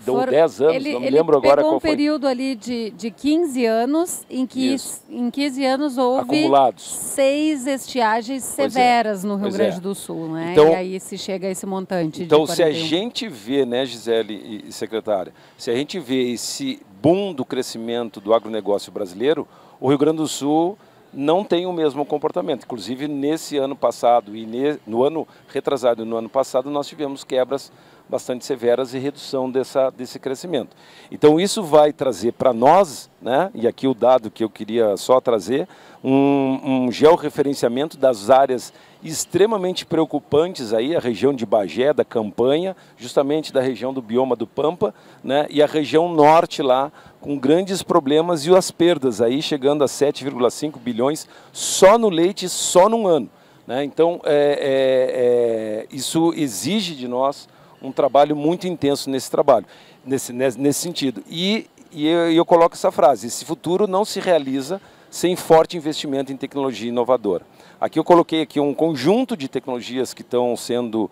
ou 10 anos, não me lembro agora qual foi.
Ele pegou um período ali de 15 anos, em que em 15 anos houve
acumulados
6 estiagens severas no Rio Grande do Sul, né?
Então,
e aí se chega a esse montante
então,
de 41.
Se a gente vê, né, Gisele e secretária, se a gente vê esse boom do crescimento do agronegócio brasileiro, o Rio Grande do Sul não tem o mesmo comportamento. Inclusive, nesse ano passado e no ano retrasado e no ano passado, nós tivemos quebras bastante severas e redução desse crescimento. Então, isso vai trazer para nós, né, e aqui o dado que eu queria só trazer, um georreferenciamento das áreas extremamente preocupantes, aí, a região de Bagé, da Campanha, justamente da região do bioma do Pampa, né, e a região norte lá, com grandes problemas e as perdas aí chegando a 7,5 bilhões só no leite, só num ano, né? Então, isso exige de nós um trabalho muito intenso nesse sentido. E eu coloco essa frase: esse futuro não se realiza sem forte investimento em tecnologia inovadora. Aqui eu coloquei aqui um conjunto de tecnologias que estão sendo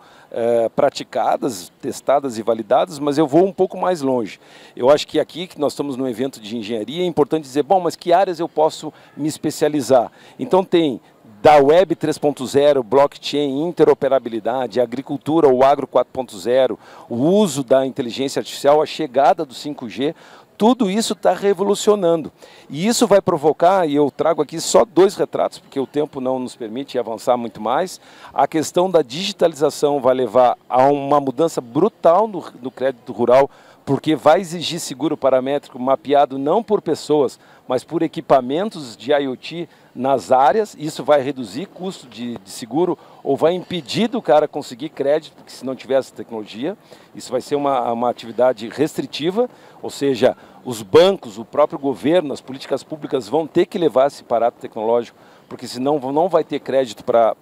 praticadas, testadas e validadas, mas eu vou um pouco mais longe. Eu acho que aqui, que nós estamos num evento de engenharia, é importante dizer, bom, mas que áreas eu posso me especializar? Então tem da Web 3.0, blockchain, interoperabilidade, agricultura, o agro 4.0, o uso da inteligência artificial, a chegada do 5G, tudo isso está revolucionando. E isso vai provocar, e eu trago aqui só 2 retratos, porque o tempo não nos permite avançar muito mais, a questão da digitalização vai levar a uma mudança brutal no crédito rural, porque vai exigir seguro paramétrico mapeado não por pessoas, mas por equipamentos de IoT nas áreas. Isso vai reduzir custo de seguro ou vai impedir do cara conseguir crédito, se não tiver essa tecnologia. Isso vai ser uma atividade restritiva, ou seja, os bancos, o próprio governo, as políticas públicas vão ter que levar esse aparato tecnológico, porque senão não vai ter crédito para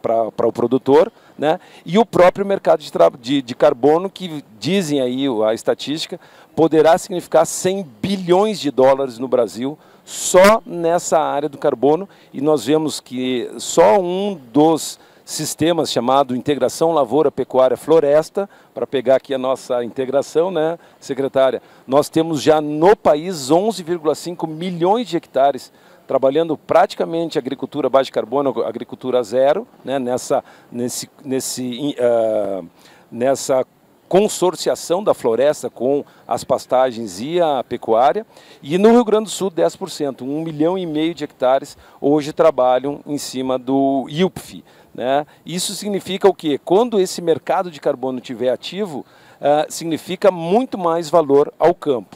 o produtor, né? E o próprio mercado de carbono, que dizem aí a estatística, poderá significar 100 bilhões de dólares no Brasil, só nessa área do carbono, e nós vemos que só um dos sistemas chamado Integração Lavoura, Pecuária, Floresta, para pegar aqui a nossa integração, né, secretária, nós temos já no país 11,5 milhões de hectares trabalhando praticamente agricultura baixa de carbono, agricultura zero, né, nessa consorciação da floresta com as pastagens e a pecuária. E no Rio Grande do Sul, 10%, 1,5 milhão de hectares hoje trabalham em cima do IUPF, né? Isso significa o quê? Quando esse mercado de carbono estiver ativo, significa muito mais valor ao campo.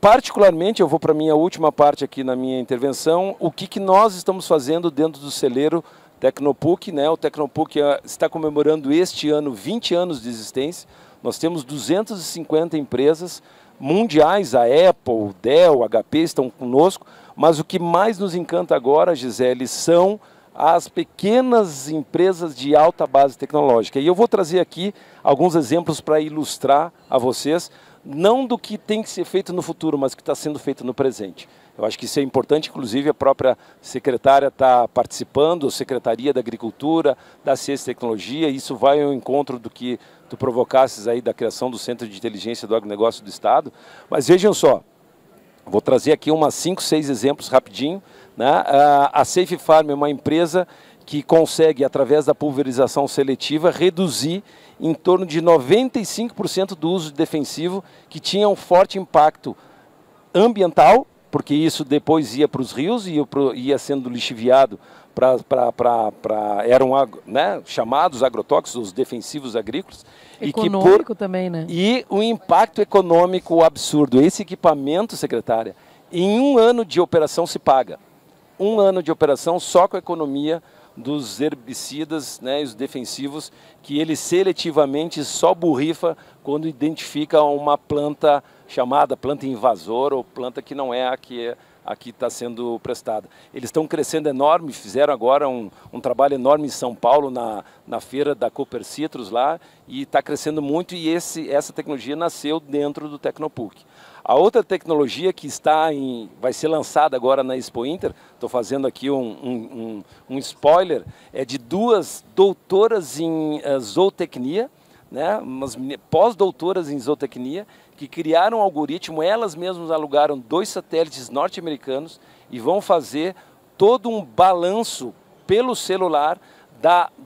Particularmente, eu vou para a minha última parte aqui na minha intervenção, o que nós estamos fazendo dentro do celeiro Tecnopuc, né? O Tecnopuc está comemorando este ano 20 anos de existência. Nós temos 250 empresas mundiais, a Apple, Dell, HP estão conosco, mas o que mais nos encanta agora, Gisele, são as pequenas empresas de alta base tecnológica. E eu vou trazer aqui alguns exemplos para ilustrar a vocês, não do que tem que ser feito no futuro, mas que está sendo feito no presente. Eu acho que isso é importante, inclusive a própria secretária está participando, a Secretaria da Agricultura, da Ciência e Tecnologia, isso vai ao encontro do que tu provocasses aí da criação do Centro de Inteligência do Agronegócio do Estado. Mas vejam só, vou trazer aqui umas 5, 6 exemplos rapidinho, né? A Safe Farm é uma empresa que consegue, através da pulverização seletiva, reduzir em torno de 95% do uso defensivo, que tinha um forte impacto ambiental, porque isso depois ia para os rios e ia sendo lixiviado eram, né, chamados agrotóxicos, os defensivos agrícolas.
Econômico também, né?
E um impacto econômico absurdo. Esse equipamento, secretária, em 1 ano de operação se paga. 1 ano de operação só com a economia dos herbicidas, né, e os defensivos, que ele seletivamente só borrifa quando identifica uma planta chamada planta invasora ou planta que não é a que aqui está sendo prestada. Eles estão crescendo enorme, fizeram agora um trabalho enorme em São Paulo, na feira da Cooper Citrus lá, e está crescendo muito, e essa tecnologia nasceu dentro do Tecnopuc. A outra tecnologia que vai ser lançada agora na Expo Inter, estou fazendo aqui um spoiler, é de 2 doutoras em zootecnia, né, umas pós-doutoras em zootecnia, que criaram um algoritmo, elas mesmas alugaram 2 satélites norte-americanos e vão fazer todo um balanço pelo celular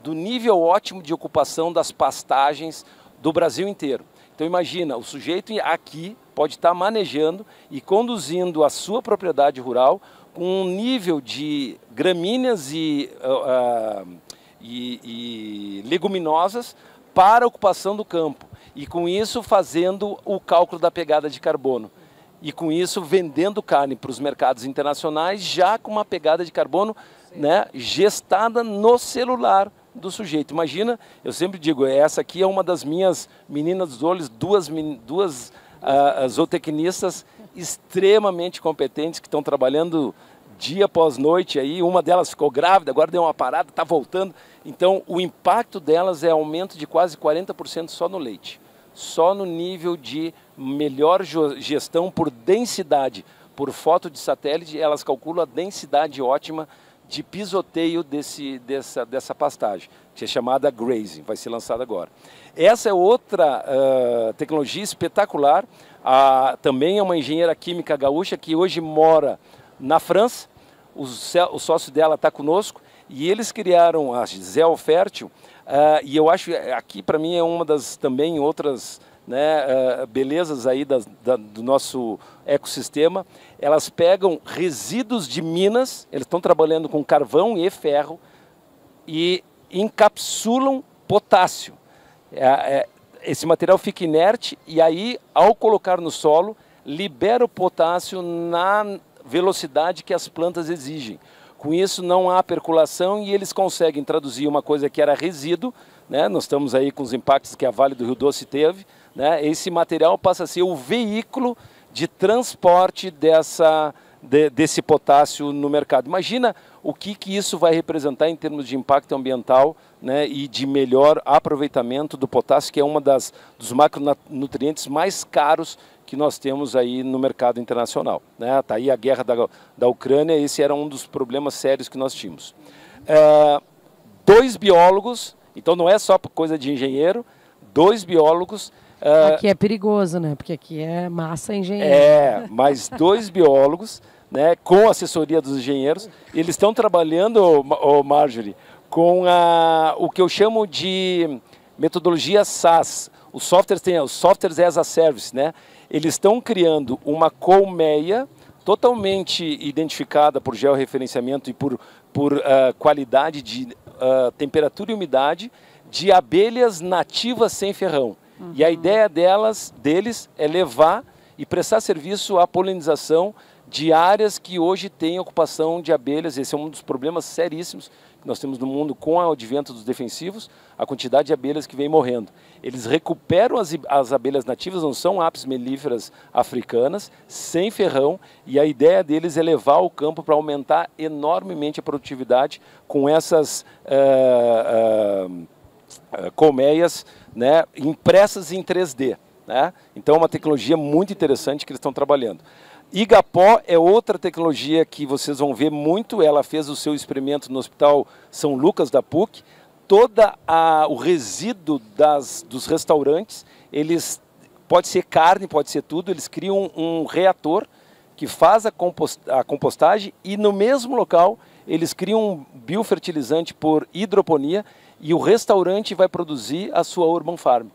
do nível ótimo de ocupação das pastagens do Brasil inteiro. Então imagina, o sujeito aqui pode estar manejando e conduzindo a sua propriedade rural com um nível de gramíneas e leguminosas para a ocupação do campo. E com isso fazendo o cálculo da pegada de carbono. E com isso vendendo carne para os mercados internacionais já com uma pegada de carbono, né, gestada no celular do sujeito. Imagina, eu sempre digo, essa aqui é uma das minhas meninas dos olhos, duas zootecnistas extremamente competentes que estão trabalhando dia após noite aí. Uma delas ficou grávida, agora deu uma parada, está voltando. Então o impacto delas é aumento de quase 40% só no leite. Só no nível de melhor gestão por densidade, por foto de satélite, elas calculam a densidade ótima de pisoteio dessa pastagem, que é chamada grazing, vai ser lançada agora. Essa é outra tecnologia espetacular, também é uma engenheira química gaúcha que hoje mora na França, o sócio dela está conosco, e eles criaram a Gisele Fértil, e eu acho, aqui para mim é uma das também outras, né, belezas aí do nosso ecossistema. Elas pegam resíduos de minas, eles estão trabalhando com carvão e ferro e encapsulam potássio. Esse material fica inerte e aí, ao colocar no solo, libera o potássio na velocidade que as plantas exigem. Com isso não há percolação e eles conseguem traduzir uma coisa que era resíduo, né? Nós estamos aí com os impactos que a Vale do Rio Doce teve, né? Esse material passa a ser o veículo de transporte desse potássio no mercado. Imagina o que isso vai representar em termos de impacto ambiental, né, e de melhor aproveitamento do potássio, que é uma dos macronutrientes mais caros que nós temos aí no mercado internacional, né? Tá aí a guerra da Ucrânia, esse era um dos problemas sérios que nós tínhamos. 2 biólogos, então não é só coisa de engenheiro, 2 biólogos.
Aqui é perigoso, né? Porque aqui é massa engenheiro.
Mas 2 biólogos, né, com assessoria dos engenheiros, eles estão trabalhando, Marjorie, com o que eu chamo de metodologia SaaS. Os softwares as a service, né? Eles estão criando uma colmeia totalmente identificada por georreferenciamento e por qualidade de temperatura e umidade de abelhas nativas sem ferrão. Uhum. E a ideia deles é levar e prestar serviço à polinização de áreas que hoje têm ocupação de abelhas. Esse é um dos problemas seríssimos que nós temos no mundo com o advento dos defensivos, a quantidade de abelhas que vem morrendo. Eles recuperam as abelhas nativas, não são apis mellíferas africanas, sem ferrão, e a ideia deles é levar o campo para aumentar enormemente a produtividade com essas colmeias, né, impressas em 3D. Né? Então é uma tecnologia muito interessante que eles estão trabalhando. Igapó é outra tecnologia que vocês vão ver muito. Ela fez o seu experimento no Hospital São Lucas da PUC. O resíduo dos restaurantes, pode ser carne, pode ser tudo, eles criam um reator que faz a compostagem e no mesmo local eles criam um biofertilizante por hidroponia e o restaurante vai produzir a sua Urban Farm.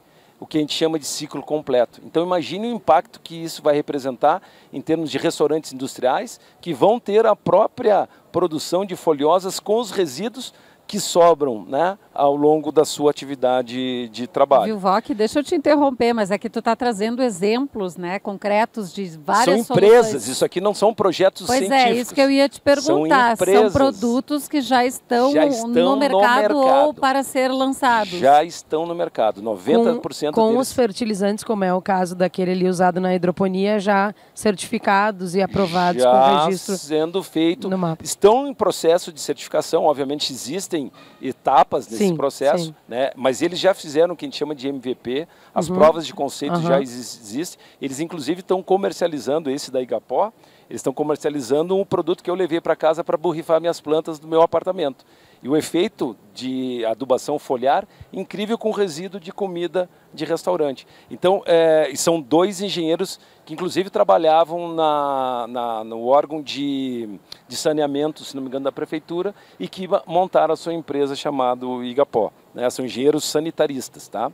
o que a gente chama de ciclo completo. Então imagine o impacto que isso vai representar em termos de restaurantes industriais que vão ter a própria produção de folhosas com os resíduos que sobram, né, ao longo da sua atividade de trabalho.
Vilvoc, deixa eu te interromper, mas é que tu está trazendo exemplos, né, concretos de várias
São empresas,
soluções.
Isso aqui não são projetos científicos.
Pois é, isso que eu ia te perguntar. São produtos que já estão no mercado ou para ser lançados.
Já estão no mercado, 90%
com
deles.
Os fertilizantes, como é o caso daquele ali usado na hidroponia, já certificados e aprovados com registro
sendo feito,
no mapa.
Estão em processo de certificação, obviamente existem etapas nesse processo, né? Mas eles já fizeram o que a gente chama de MVP, as provas de conceito já existem, eles inclusive estão comercializando esse da Igapó, eles estão comercializando um produto que eu levei para casa para borrifar minhas plantas do meu apartamento. E o efeito de adubação foliar, incrível com resíduo de comida de restaurante. Então, são 2 engenheiros que inclusive trabalhavam no órgão de saneamento, se não me engano, da prefeitura, e que montaram a sua empresa chamada Igapó, né? São engenheiros sanitaristas. Tá?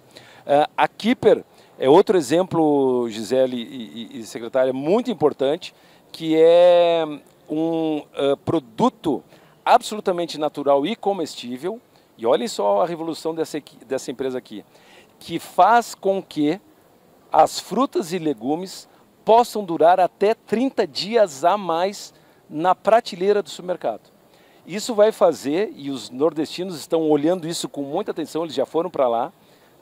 A Kipper é outro exemplo, Gisele e secretária, muito importante, que é um produto absolutamente natural e comestível, e olhem só a revolução dessa empresa aqui, que faz com que as frutas e legumes possam durar até 30 dias a mais na prateleira do supermercado. Isso vai fazer, e os nordestinos estão olhando isso com muita atenção, eles já foram para lá,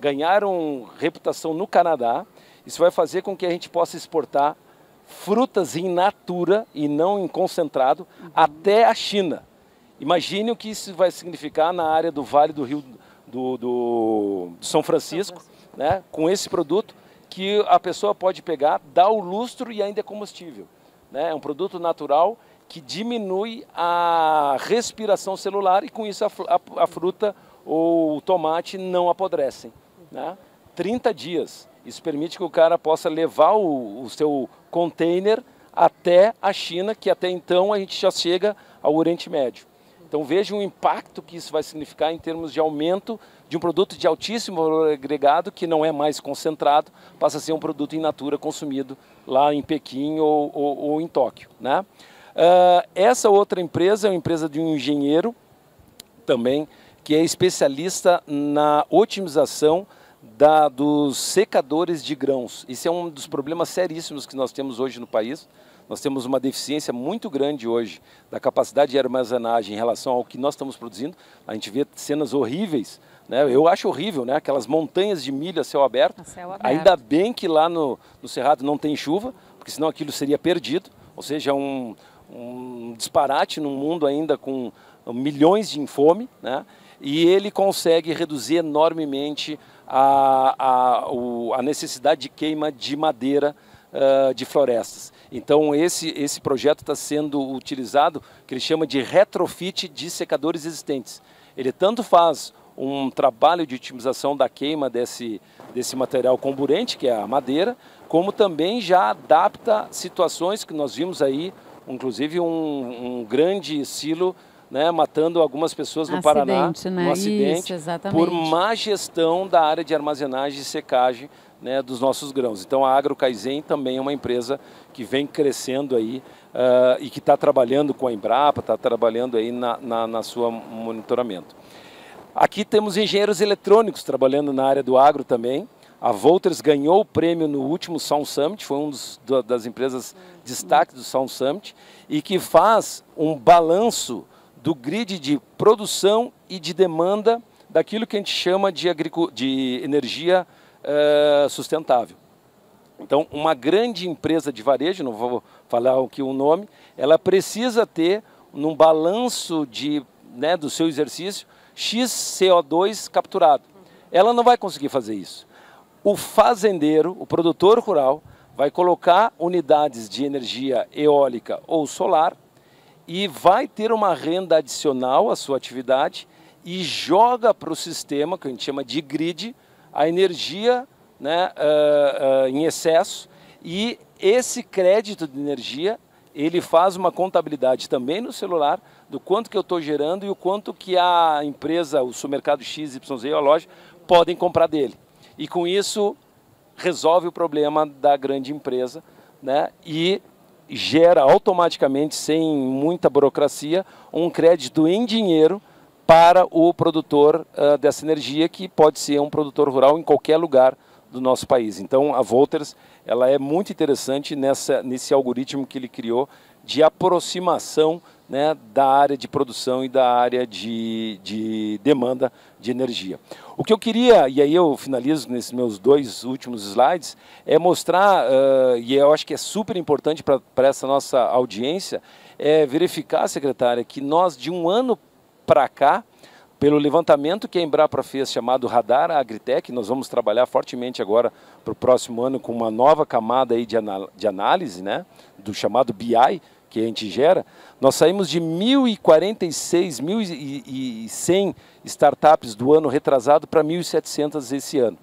ganharam reputação no Canadá, isso vai fazer com que a gente possa exportar frutas in natura e não em concentrado até a China. Imagine o que isso vai significar na área do Vale do Rio do São Francisco, né, com esse produto que a pessoa pode pegar, dar o lustro e ainda é combustível. Né? É um produto natural que diminui a respiração celular e com isso a fruta ou o tomate não apodrecem. Né? 30 dias. Isso permite que o cara possa levar o seu container até a China, que até então a gente já chega ao Oriente Médio. Então veja o impacto que isso vai significar em termos de aumento de um produto de altíssimo valor agregado, que não é mais concentrado, passa a ser um produto in natura consumido lá em Pequim ou em Tóquio. Né? Essa outra empresa é uma empresa de um engenheiro também, que é especialista na otimização dos secadores de grãos. Isso é um dos problemas seríssimos que nós temos hoje no país. Nós temos uma deficiência muito grande hoje da capacidade de armazenagem em relação ao que nós estamos produzindo. A gente vê cenas horríveis, né? Eu acho horrível, né? Aquelas montanhas de milho a céu aberto. Ainda bem que lá no Cerrado não tem chuva, porque senão aquilo seria perdido. Ou seja, um disparate num mundo ainda com milhões de fome, né? E ele consegue reduzir enormemente a necessidade de queima de madeira de florestas. Então esse projeto está sendo utilizado, que ele chama de retrofit de secadores existentes. Ele tanto faz um trabalho de otimização da queima desse material comburente, que é a madeira, como também já adapta situações que nós vimos aí, inclusive um grande silo, né, matando algumas pessoas no Paraná,
né?
Um acidente,
Isso,
por má gestão da área de armazenagem e secagem, né, dos nossos grãos. Então a AgroKaizen também é uma empresa que vem crescendo aí e que está trabalhando com a Embrapa, está trabalhando aí na sua monitoramento. Aqui temos engenheiros eletrônicos trabalhando na área do agro também. A Volters ganhou o prêmio no último Sound Summit, foi uma das empresas destaque do Sound Summit, e que faz um balanço do grid de produção e de demanda daquilo que a gente chama de energia sustentável. Então, uma grande empresa de varejo, não vou falar aqui o nome, ela precisa ter, num balanço do seu exercício, X CO2 capturado. Ela não vai conseguir fazer isso. O fazendeiro, o produtor rural, vai colocar unidades de energia eólica ou solar e vai ter uma renda adicional à sua atividade e joga para o sistema, que a gente chama de grid, a energia, né, em excesso, e esse crédito de energia, ele faz uma contabilidade também no celular do quanto que eu estou gerando e o quanto que a empresa, o supermercado XYZ ou a loja, podem comprar dele. e com isso resolve o problema da grande empresa, né? E gera automaticamente, sem muita burocracia, um crédito em dinheiro para o produtor dessa energia, que pode ser um produtor rural em qualquer lugar do nosso país. Então a Volters, ela é muito interessante nesse algoritmo que ele criou de aproximação, né, da área de produção e da área de demanda de energia. O que eu queria, e aí eu finalizo nesses meus 2 últimos slides, é mostrar, e eu acho que é super importante para essa nossa audiência, é verificar, secretária, que nós de um ano para cá, pelo levantamento que a Embrapa fez, chamado Radar Agritech, nós vamos trabalhar fortemente agora para o próximo ano com uma nova camada aí de análise, né, do chamado BI, que a gente gera. Nós saímos de 1.046, 1.100 startups do ano retrasado para 1.700 esse ano.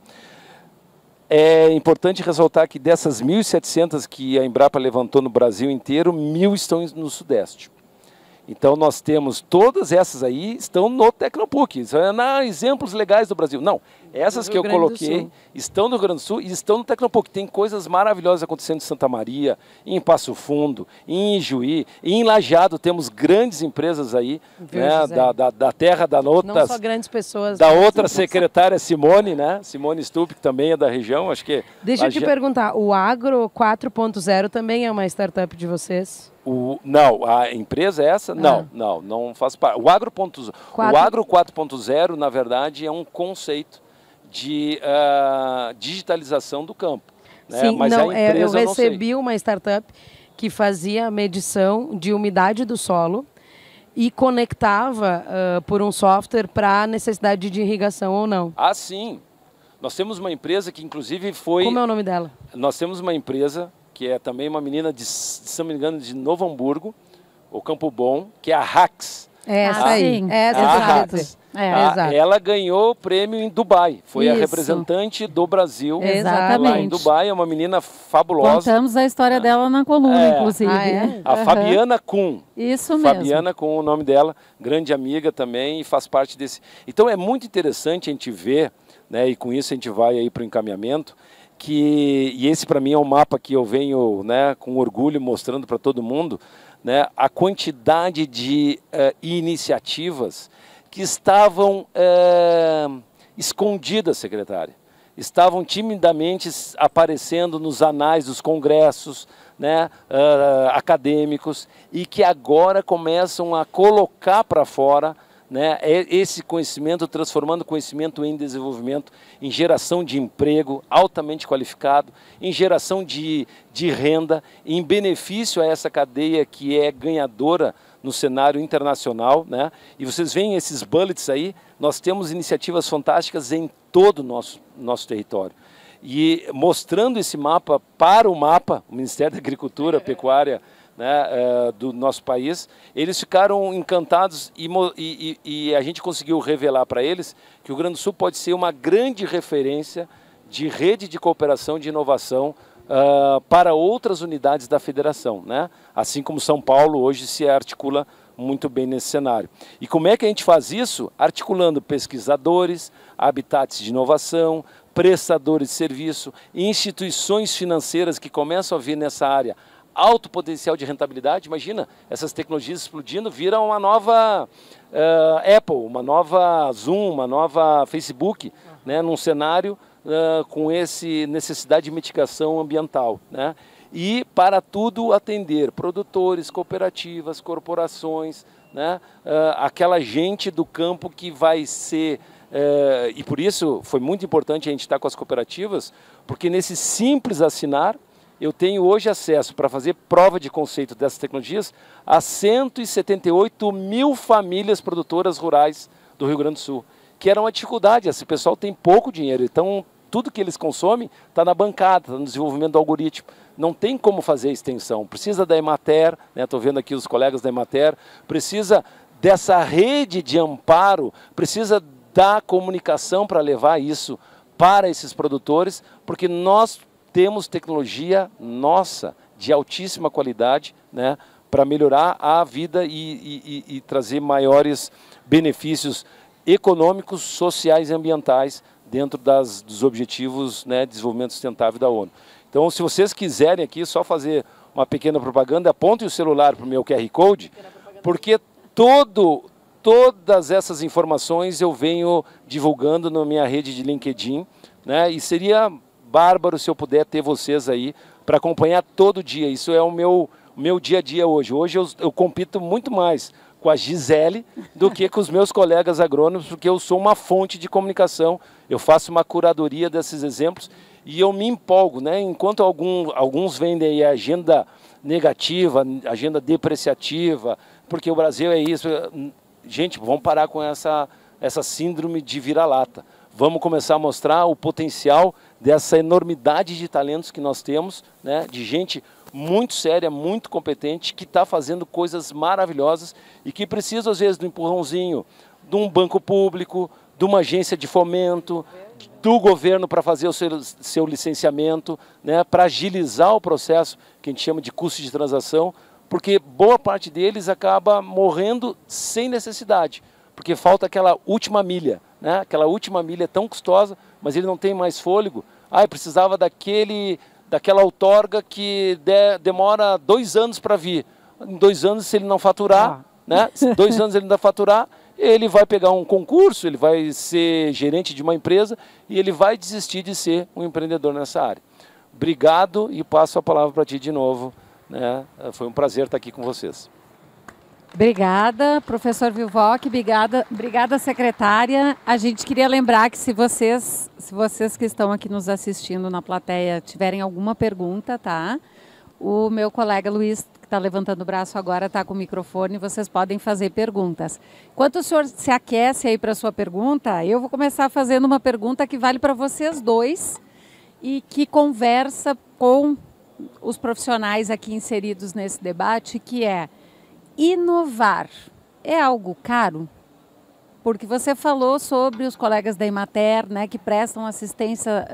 É importante ressaltar que dessas 1.700 que a Embrapa levantou no Brasil inteiro, 1.000 estão no Sudeste. Então nós temos, todas essas aí estão no Tecnopuc, exemplos legais do Brasil. Não, essas que eu coloquei estão no Rio Grande do Sul e estão no Tecnopuc. Tem coisas maravilhosas acontecendo em Santa Maria, em Passo Fundo, em Ijuí, em Lajeado temos grandes empresas aí, né, da terra da outra.
Não só grandes pessoas.
Da outra secretária Simone, né? Simone Stupp, que também é da região, acho que...
Deixa eu te perguntar, o Agro 4.0 também é uma startup de vocês?
Não, a empresa é essa? Não faz parte. O Agro 4.0, na verdade, é um conceito de digitalização do campo. Né?
Sim,
mas
não,
a empresa
eu recebi uma startup que fazia a medição de umidade do solo e conectava por um software para a necessidade de irrigação ou não.
Ah, sim. Nós temos uma empresa que, inclusive, foi...
Como é o nome dela?
Nós temos uma empresa que é também uma menina, se não me engano, de Novo Hamburgo, ou Campo Bom, que é a Hax.
Essa aí.
Sim.
Essa
ela ganhou o prêmio em Dubai. Foi a representante do Brasil lá em Dubai. É uma menina fabulosa.
Contamos a história dela na coluna, inclusive.
A Fabiana Kuhn.
Isso mesmo.
Fabiana Kuhn, o nome dela, grande amiga também, e faz parte desse... Então é muito interessante a gente ver, né, e com isso a gente vai aí para o encaminhamento, e esse para mim é um mapa que eu venho, né, com orgulho mostrando para todo mundo, né, a quantidade de iniciativas que estavam escondidas, secretária. Estavam timidamente aparecendo nos anais dos congressos, né, acadêmicos, e que agora começam a colocar para fora, né, esse conhecimento, transformando conhecimento em desenvolvimento, em geração de emprego altamente qualificado, em geração de renda, em benefício a essa cadeia que é ganhadora no cenário internacional, né? E vocês veem esses bullets aí, nós temos iniciativas fantásticas em todo o nosso território. E mostrando esse mapa para o Ministério da Agricultura, Pecuária, né, do nosso país, eles ficaram encantados e a gente conseguiu revelar para eles que o Rio Grande do Sul pode ser uma grande referência de rede de cooperação, de inovação para outras unidades da federação, né? Assim como São Paulo hoje se articula muito bem nesse cenário. E como é que a gente faz isso? Articulando pesquisadores, habitats de inovação, prestadores de serviço, instituições financeiras que começam a vir nessa área alto potencial de rentabilidade. Imagina, essas tecnologias explodindo, viram uma nova Apple, uma nova Zoom, uma nova Facebook, né, num cenário com esse necessidade de mitigação ambiental, né? E para tudo atender produtores, cooperativas, corporações, né, aquela gente do campo que vai ser... e por isso foi muito importante a gente estar com as cooperativas, porque nesse simples assinar, eu tenho hoje acesso para fazer prova de conceito dessas tecnologias a 178 mil famílias produtoras rurais do Rio Grande do Sul, que era uma dificuldade. Esse pessoal tem pouco dinheiro, então tudo que eles consomem está na bancada, está no desenvolvimento do algoritmo. Não tem como fazer extensão. Precisa da Emater, estou vendo aqui os colegas da Emater, precisa dessa rede de amparo, precisa da comunicação para levar isso para esses produtores, porque nós temos tecnologia nossa, de altíssima qualidade, né, para melhorar a vida e trazer maiores benefícios econômicos, sociais e ambientais dentro dos objetivos, né, de desenvolvimento sustentável da ONU. Então, se vocês quiserem aqui só fazer uma pequena propaganda, apontem o celular para o meu QR Code, porque todas essas informações eu venho divulgando na minha rede de LinkedIn, né, e seria bárbaro se eu puder ter vocês aí para acompanhar todo dia. Isso é o meu dia a dia hoje. Hoje eu compito muito mais com a Gisele do que com os meus colegas agrônomos, porque eu sou uma fonte de comunicação, eu faço uma curadoria desses exemplos e eu me empolgo, né? Enquanto alguns vendem aí a agenda negativa, agenda depreciativa, porque o Brasil é isso. Gente, vamos parar com essa síndrome de vira-lata. Vamos começar a mostrar o potencial dessa enormidade de talentos que nós temos, né? De gente muito séria, muito competente, que está fazendo coisas maravilhosas e que precisa, às vezes, do empurrãozinho de um banco público, de uma agência de fomento, do governo para fazer o seu licenciamento, né, para agilizar o processo que a gente chama de custo de transação, porque boa parte deles acaba morrendo sem necessidade, porque falta aquela última milha, né? Aquela última milha tão custosa, mas ele não tem mais fôlego. Eu precisava daquela outorga que demora 2 anos para vir. Em 2 anos, se ele não faturar, né? Se 2 anos ele não faturar, ele vai pegar um concurso, ele vai ser gerente de uma empresa e ele vai desistir de ser um empreendedor nessa área. Obrigado e passo a palavra para ti de novo, né? Foi um prazer estar aqui com vocês.
Obrigada, professor Vilvoc, obrigada, secretária. A gente queria lembrar que se vocês que estão aqui nos assistindo na plateia tiverem alguma pergunta, tá? O meu colega Luiz, que está levantando o braço agora, está com o microfone, vocês podem fazer perguntas. Enquanto o senhor se aquece aí para a sua pergunta, eu vou começar fazendo uma pergunta que vale para vocês dois e que conversa com os profissionais aqui inseridos nesse debate, que é: inovar é algo caro? Porque você falou sobre os colegas da Emater, né, que prestam assistência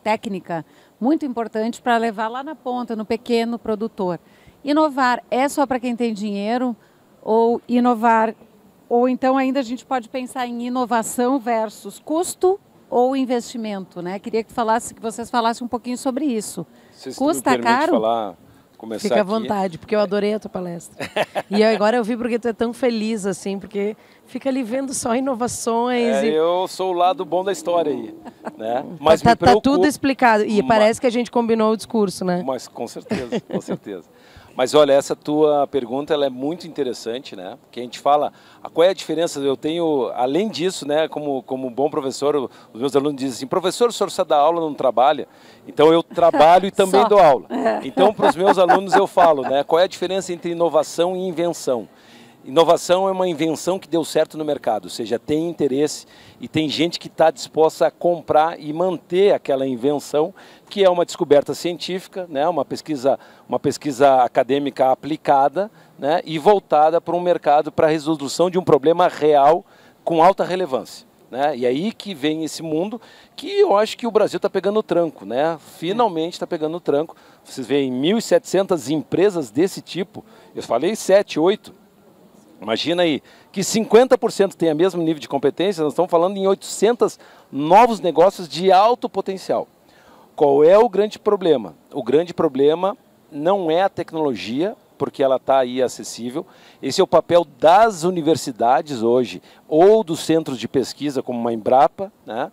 técnica muito importante para levar lá na ponta, no pequeno produtor. Inovar é só para quem tem dinheiro? Ou então ainda a gente pode pensar em inovação versus custo ou investimento, né? Queria que vocês falassem um pouquinho sobre isso. Custa caro?
Fica à vontade, porque eu adorei a tua palestra. E agora eu vi porque tu é tão feliz, assim, porque fica ali vendo só inovações.
Eu sou o lado bom da história aí, né? Mas
tá tudo explicado. E parece que a gente combinou o discurso, né?
Mas com certeza, com certeza. Mas olha, essa tua pergunta ela é muito interessante, né? Porque a gente fala, qual é a diferença? Eu tenho, além disso, né, como bom professor, os meus alunos dizem assim: professor, o senhor só dá aula, não trabalha? Então eu trabalho e também dou aula. Então para os meus alunos eu falo, né, qual é a diferença entre inovação e invenção? Inovação é uma invenção que deu certo no mercado, ou seja, tem interesse e tem gente que está disposta a comprar e manter aquela invenção, que é uma descoberta científica, né, uma pesquisa acadêmica aplicada, né, e voltada para um mercado para a resolução de um problema real com alta relevância. Né? E aí que vem esse mundo que eu acho que o Brasil está pegando o tranco, né? Finalmente está pegando o tranco. Vocês veem 1.700 empresas desse tipo, eu falei 7, 8. Imagina aí que 50% tem o mesmo nível de competência, nós estamos falando em 800 novos negócios de alto potencial. Qual é o grande problema? O grande problema não é a tecnologia, porque ela está aí acessível. Esse é o papel das universidades hoje, ou dos centros de pesquisa, como uma Embrapa, né?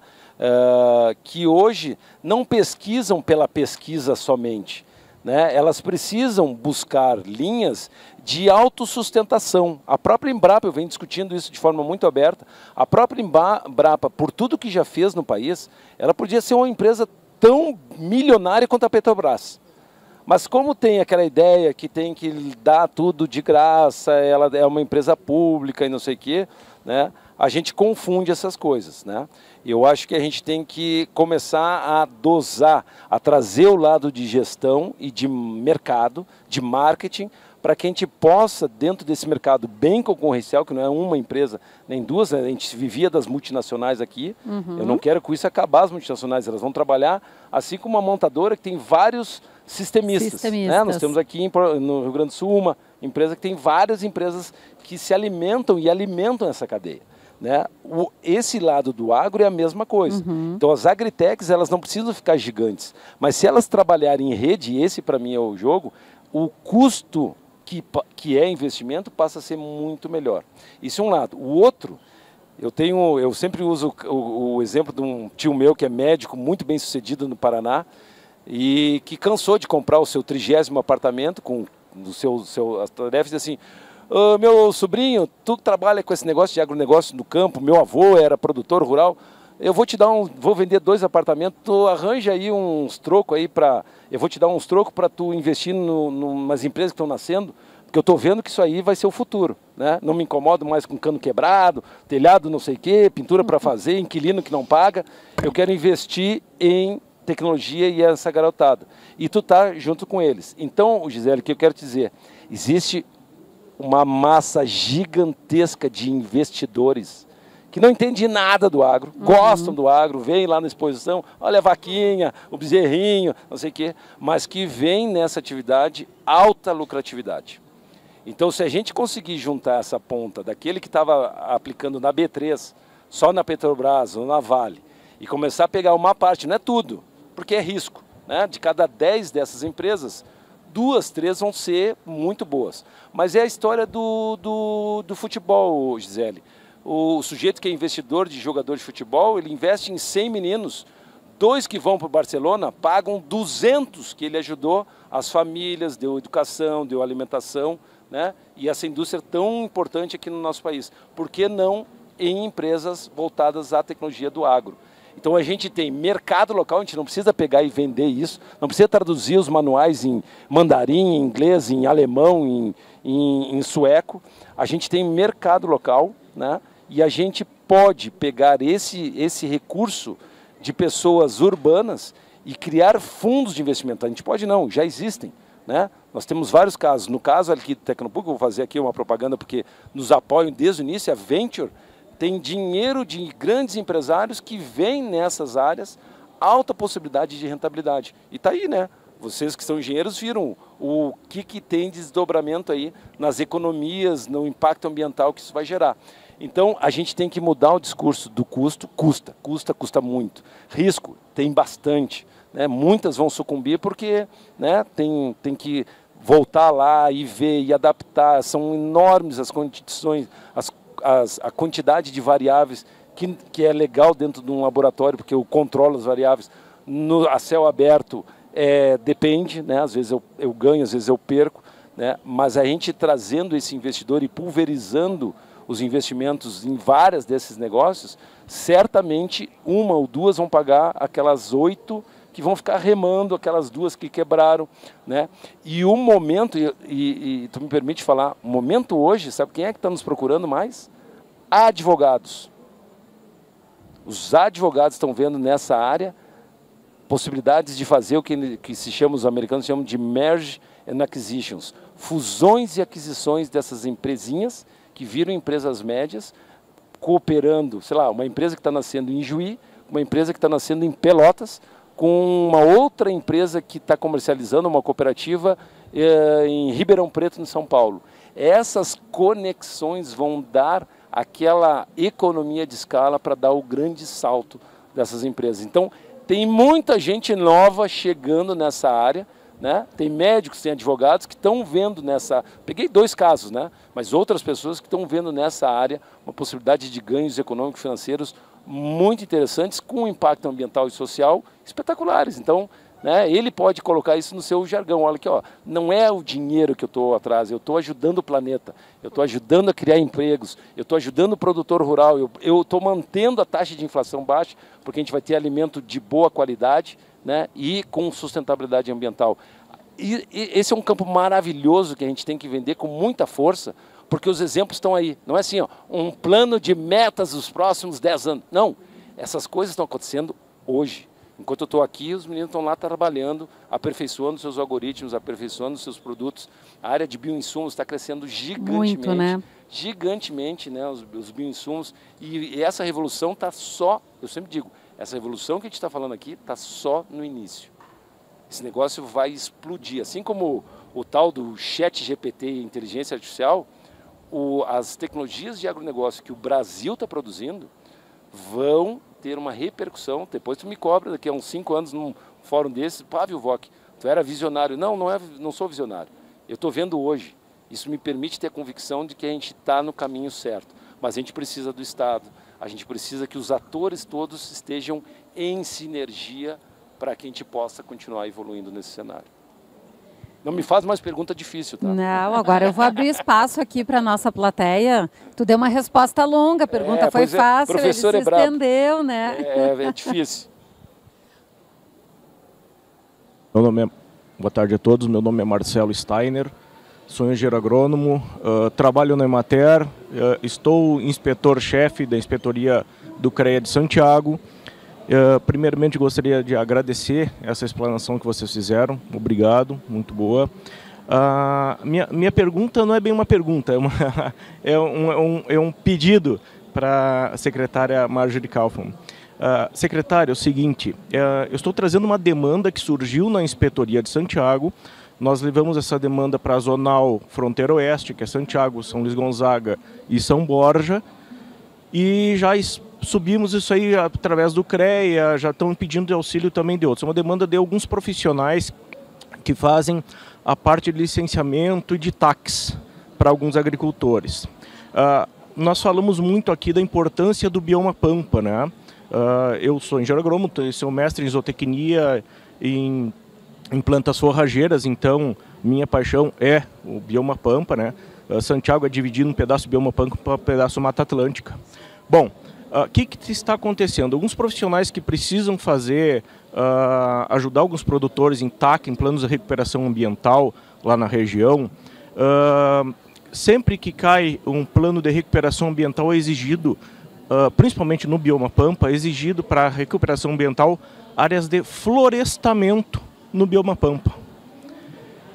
Que hoje não pesquisam pela pesquisa somente, né? Elas precisam buscar linhas de autossustentação. A própria Embrapa, eu venho discutindo isso de forma muito aberta, a própria Embrapa, por tudo que já fez no país, ela podia ser uma empresa tão milionária quanto a Petrobras. Mas como tem aquela ideia que tem que dar tudo de graça, ela é uma empresa pública e não sei o quê, né? A gente confunde essas coisas, né? Eu acho que a gente tem que começar a dosar, a trazer o lado de gestão e de mercado, de marketing, para que a gente possa, dentro desse mercado bem concorrencial, que não é uma empresa nem duas, né? A gente vivia das multinacionais aqui, eu não quero com isso acabar as multinacionais, elas vão trabalhar assim como uma montadora que tem vários sistemistas. Né? Nós temos aqui no Rio Grande do Sul uma empresa que tem várias empresas que se alimentam e alimentam essa cadeia. né? Esse lado do agro é a mesma coisa. Então as agritechs, elas não precisam ficar gigantes, mas se elas trabalharem em rede, e esse para mim é o jogo, o custo que é investimento passa a ser muito melhor. Isso é um lado. O outro, eu sempre uso o exemplo de um tio meu que é médico, muito bem sucedido no Paraná, e que cansou de comprar o seu 30º apartamento com o seu tarefa e disse assim: meu sobrinho, tu que trabalha com esse negócio de agronegócio no campo, meu avô era produtor rural, eu vou te dar vou vender 2 apartamentos, tu arranja aí uns trocos aí eu vou te dar uns trocos para tu investir numas empresas que estão nascendo, porque eu estou vendo que isso aí vai ser o futuro, né? Não me incomodo mais com cano quebrado, telhado não sei o quê, pintura para fazer, inquilino que não paga, eu quero investir em tecnologia e essa garotada. E tu tá junto com eles. Então, Gisele, o que eu quero te dizer, existe uma massa gigantesca de investidores que não entendem nada do agro, gostam do agro, vêm lá na exposição, olha a vaquinha, o bezerrinho, não sei o quê, mas que vêm nessa atividade alta lucratividade. Então, se a gente conseguir juntar essa ponta daquele que estava aplicando na B3, só na Petrobras ou na Vale, e começar a pegar uma parte, não é tudo, porque é risco, né? De cada 10 dessas empresas, 2, 3 vão ser muito boas. Mas é a história do futebol, Gisele. O sujeito que é investidor de jogador de futebol, ele investe em 100 meninos, 2 que vão para o Barcelona pagam 200 que ele ajudou as famílias, deu educação, deu alimentação, né? E essa indústria é tão importante aqui no nosso país. Por que não em empresas voltadas à tecnologia do agro? Então a gente tem mercado local, a gente não precisa pegar e vender isso, não precisa traduzir os manuais em mandarim, em inglês, em alemão, em sueco. A gente tem mercado local, né? E a gente pode pegar esse recurso de pessoas urbanas e criar fundos de investimento. A gente pode não, já existem, né? Nós temos vários casos. No caso aqui do Tecnopuc, eu vou fazer aqui uma propaganda porque nos apoiam desde o início, a Venture tem dinheiro de grandes empresários que vêm nessas áreas, alta possibilidade de rentabilidade. E está aí, né? Vocês que são engenheiros viram o que tem de desdobramento aí nas economias, no impacto ambiental que isso vai gerar. Então, a gente tem que mudar o discurso do custo. Custa muito. Risco, tem bastante, né? Muitas vão sucumbir porque, né, tem que voltar lá e ver e adaptar. São enormes as condições, a quantidade de variáveis que é legal dentro de um laboratório, porque eu controlo as variáveis. A céu aberto depende, né? Às vezes eu ganho, às vezes eu perco, né? Mas a gente trazendo esse investidor e pulverizando os investimentos em vários desses negócios, certamente 1 ou 2 vão pagar aquelas 8 que vão ficar remando, aquelas 2 que quebraram, né? E o momento, e tu me permite falar, o momento hoje, sabe quem é que está nos procurando mais? Advogados. Os advogados estão vendo nessa área possibilidades de fazer o que se chama, os americanos chamam de merge and acquisitions, fusões e aquisições dessas empresinhas que viram empresas médias, cooperando, sei lá, uma empresa que está nascendo em Juí, uma empresa que está nascendo em Pelotas, com uma outra empresa que está comercializando, uma cooperativa em Ribeirão Preto, em São Paulo. Essas conexões vão dar aquela economia de escala para dar o grande salto dessas empresas. Então, tem muita gente nova chegando nessa área, né? Tem médicos, tem advogados que estão vendo nessa... Peguei 2 casos, né? Mas outras pessoas que estão vendo nessa área uma possibilidade de ganhos econômicos e financeiros muito interessantes, com impacto ambiental e social espetaculares. Então, né, ele pode colocar isso no seu jargão. Olha aqui, ó, não é o dinheiro que eu estou atrás, eu estou ajudando o planeta, eu estou ajudando a criar empregos, eu estou ajudando o produtor rural, eu estou mantendo a taxa de inflação baixa, porque a gente vai ter alimento de boa qualidade, né, e com sustentabilidade ambiental. E esse é um campo maravilhoso que a gente tem que vender com muita força, porque os exemplos estão aí. Não é assim, ó, um plano de metas dos próximos 10 anos. Não, essas coisas estão acontecendo hoje. Enquanto eu estou aqui, os meninos estão lá trabalhando, aperfeiçoando seus algoritmos, aperfeiçoando seus produtos. A área de bioinsumos está crescendo gigantemente.
Muito, né?
Gigantemente, né, os bioinsumos. E essa revolução está só, eu sempre digo, essa revolução que a gente está falando aqui está só no início. Esse negócio vai explodir. Assim como o tal do chat GPT e inteligência artificial, as tecnologias de agronegócio que o Brasil está produzindo vão ter uma repercussão. Depois tu me cobra daqui a uns 5 anos num fórum desse, Vilvoc, tu era visionário. Não sou visionário. Eu estou vendo hoje. Isso me permite ter a convicção de que a gente está no caminho certo. Mas a gente precisa do Estado, a gente precisa que os atores todos estejam em sinergia para que a gente possa continuar evoluindo nesse cenário. Não me faz mais pergunta difícil, tá?
Não, agora eu vou abrir espaço aqui para a nossa plateia. Tu deu uma resposta longa, a pergunta foi fácil,
professor
ele se estendeu, né?
É difícil.
Boa tarde a todos, meu nome é Marcelo Steiner, sou engenheiro agrônomo, trabalho na Emater, estou inspetor-chefe da inspetoria do CREA de Santiago. Primeiramente gostaria de agradecer essa explanação que vocês fizeram, obrigado, muito boa. Minha pergunta não é bem uma pergunta, é um pedido para a secretária Marjorie Kaufmann. Secretária, é o seguinte, eu estou trazendo uma demanda que surgiu na inspetoria de Santiago. Nós levamos essa demanda para a Zonal Fronteira Oeste, que é Santiago, São Luís Gonzaga e São Borja, e já subimos isso aí através do CREA, já estão pedindo auxílio também de outros. É uma demanda de alguns profissionais que fazem a parte de licenciamento e de tax para alguns agricultores. Nós falamos muito aqui da importância do bioma Pampa, né? Eu sou engenheiro agrônomo, sou mestre em zootecnia, em plantas forrageiras, então minha paixão é o bioma Pampa, né? Santiago é dividido um pedaço bioma Pampa, um pedaço Mata Atlântica. Bom, o que está acontecendo? Alguns profissionais que precisam ajudar alguns produtores em TAC, em planos de recuperação ambiental lá na região, sempre que cai um plano de recuperação ambiental é exigido, principalmente no bioma Pampa, é exigido para recuperação ambiental áreas de florestamento no bioma Pampa.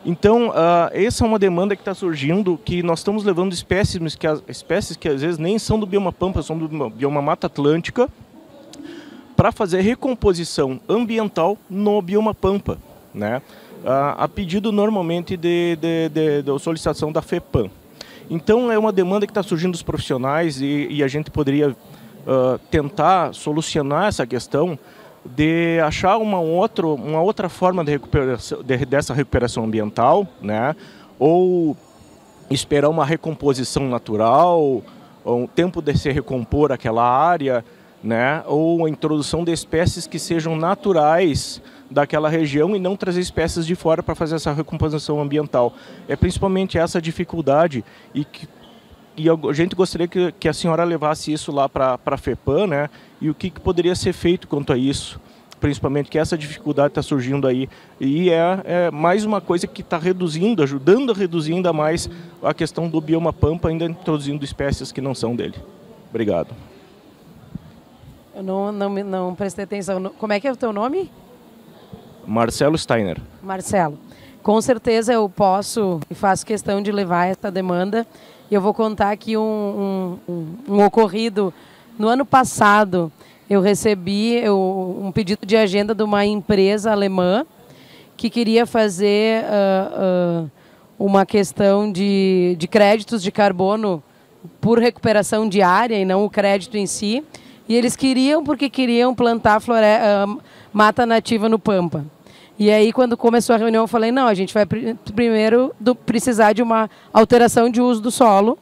Então, essa é uma demanda que está surgindo, que nós estamos levando espécies que às vezes nem são do bioma Pampa, são do bioma Mata Atlântica, para fazer recomposição ambiental no bioma Pampa, né? A pedido normalmente de solicitação da FEPAM. Então, é uma demanda que está surgindo dos profissionais e a gente poderia tentar solucionar essa questão de achar uma outra forma de dessa recuperação ambiental, né? Ou esperar uma recomposição natural, ou um tempo de se recompor aquela área, né? Ou a introdução de espécies que sejam naturais daquela região e não trazer espécies de fora para fazer essa recomposição ambiental. É principalmente essa dificuldade e a gente gostaria que a senhora levasse isso lá para a FEPAM, né? E o que poderia ser feito quanto a isso, principalmente que essa dificuldade está surgindo aí e é mais uma coisa que está ajudando a reduzir ainda mais a questão do bioma Pampa, ainda introduzindo espécies que não são dele. Obrigado.
Eu não prestei atenção. Como é que é o teu nome?
Marcelo Steiner.
Marcelo. Com certeza eu posso e faço questão de levar essa demanda. Eu vou contar aqui um ocorrido. No ano passado, eu recebi um pedido de agenda de uma empresa alemã que queria fazer uma questão de créditos de carbono por recuperação de área e não o crédito em si. E eles queriam plantar mata nativa no Pampa. E aí, quando começou a reunião, eu falei, não, a gente vai primeiro precisar de uma alteração de uso do solo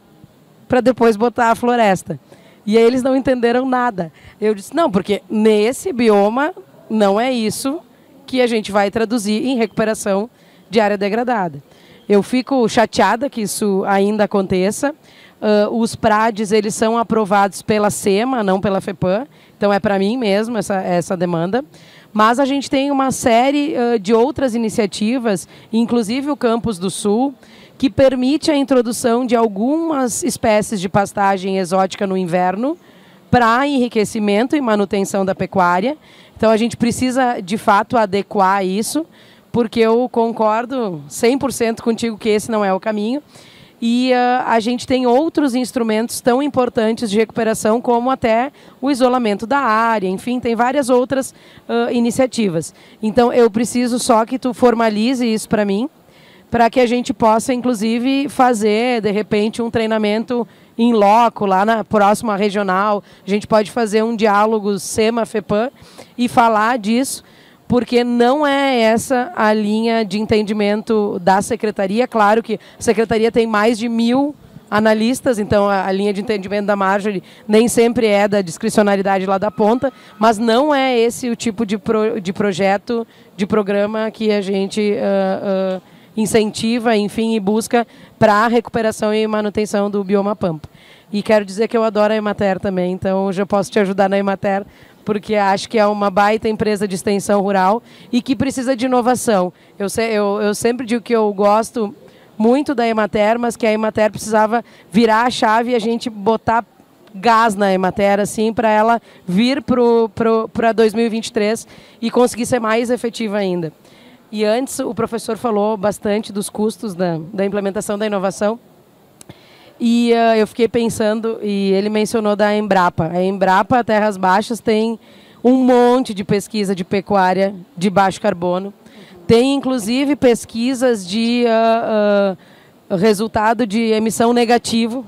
para depois botar a floresta. E aí eles não entenderam nada. Eu disse, não, porque nesse bioma não é isso que a gente vai traduzir em recuperação de área degradada. Eu fico chateada que isso ainda aconteça. Os PRADs, eles são aprovados pela SEMA, não pela FEPAM. Então é para mim mesmo essa demanda. Mas a gente tem uma série de outras iniciativas, inclusive o Campus do Sul, que permite a introdução de algumas espécies de pastagem exótica no inverno para enriquecimento e manutenção da pecuária. Então a gente precisa, de fato, adequar isso, porque eu concordo 100% contigo que esse não é o caminho. E a gente tem outros instrumentos tão importantes de recuperação, como até o isolamento da área, enfim, tem várias outras iniciativas. Então, eu preciso só que tu formalize isso para mim para que a gente possa, inclusive, fazer, de repente, um treinamento em loco, lá na próxima regional. A gente pode fazer um diálogo SEMA-FEPAM e falar disso, porque não é essa a linha de entendimento da Secretaria. Claro que a Secretaria tem mais de 1000 analistas, então a linha de entendimento da Marjorie nem sempre é da discricionariedade lá da ponta, mas não é esse o tipo de projeto, de programa que a gente incentiva, enfim, e busca para a recuperação e manutenção do bioma Pampa. E quero dizer que eu adoro a Emater também, então hoje eu posso te ajudar na Emater, porque acho que é uma baita empresa de extensão rural e que precisa de inovação. Eu sempre digo que eu gosto muito da Emater, mas que a Emater precisava virar a chave e a gente botar gás na Emater, assim, para ela vir para 2023 e conseguir ser mais efetiva ainda. E antes o professor falou bastante dos custos da implementação da inovação. E eu fiquei pensando, e ele mencionou da Embrapa. A Embrapa Terras Baixas tem um monte de pesquisa de pecuária de baixo carbono. Tem, inclusive, pesquisas de resultado de emissão negativo.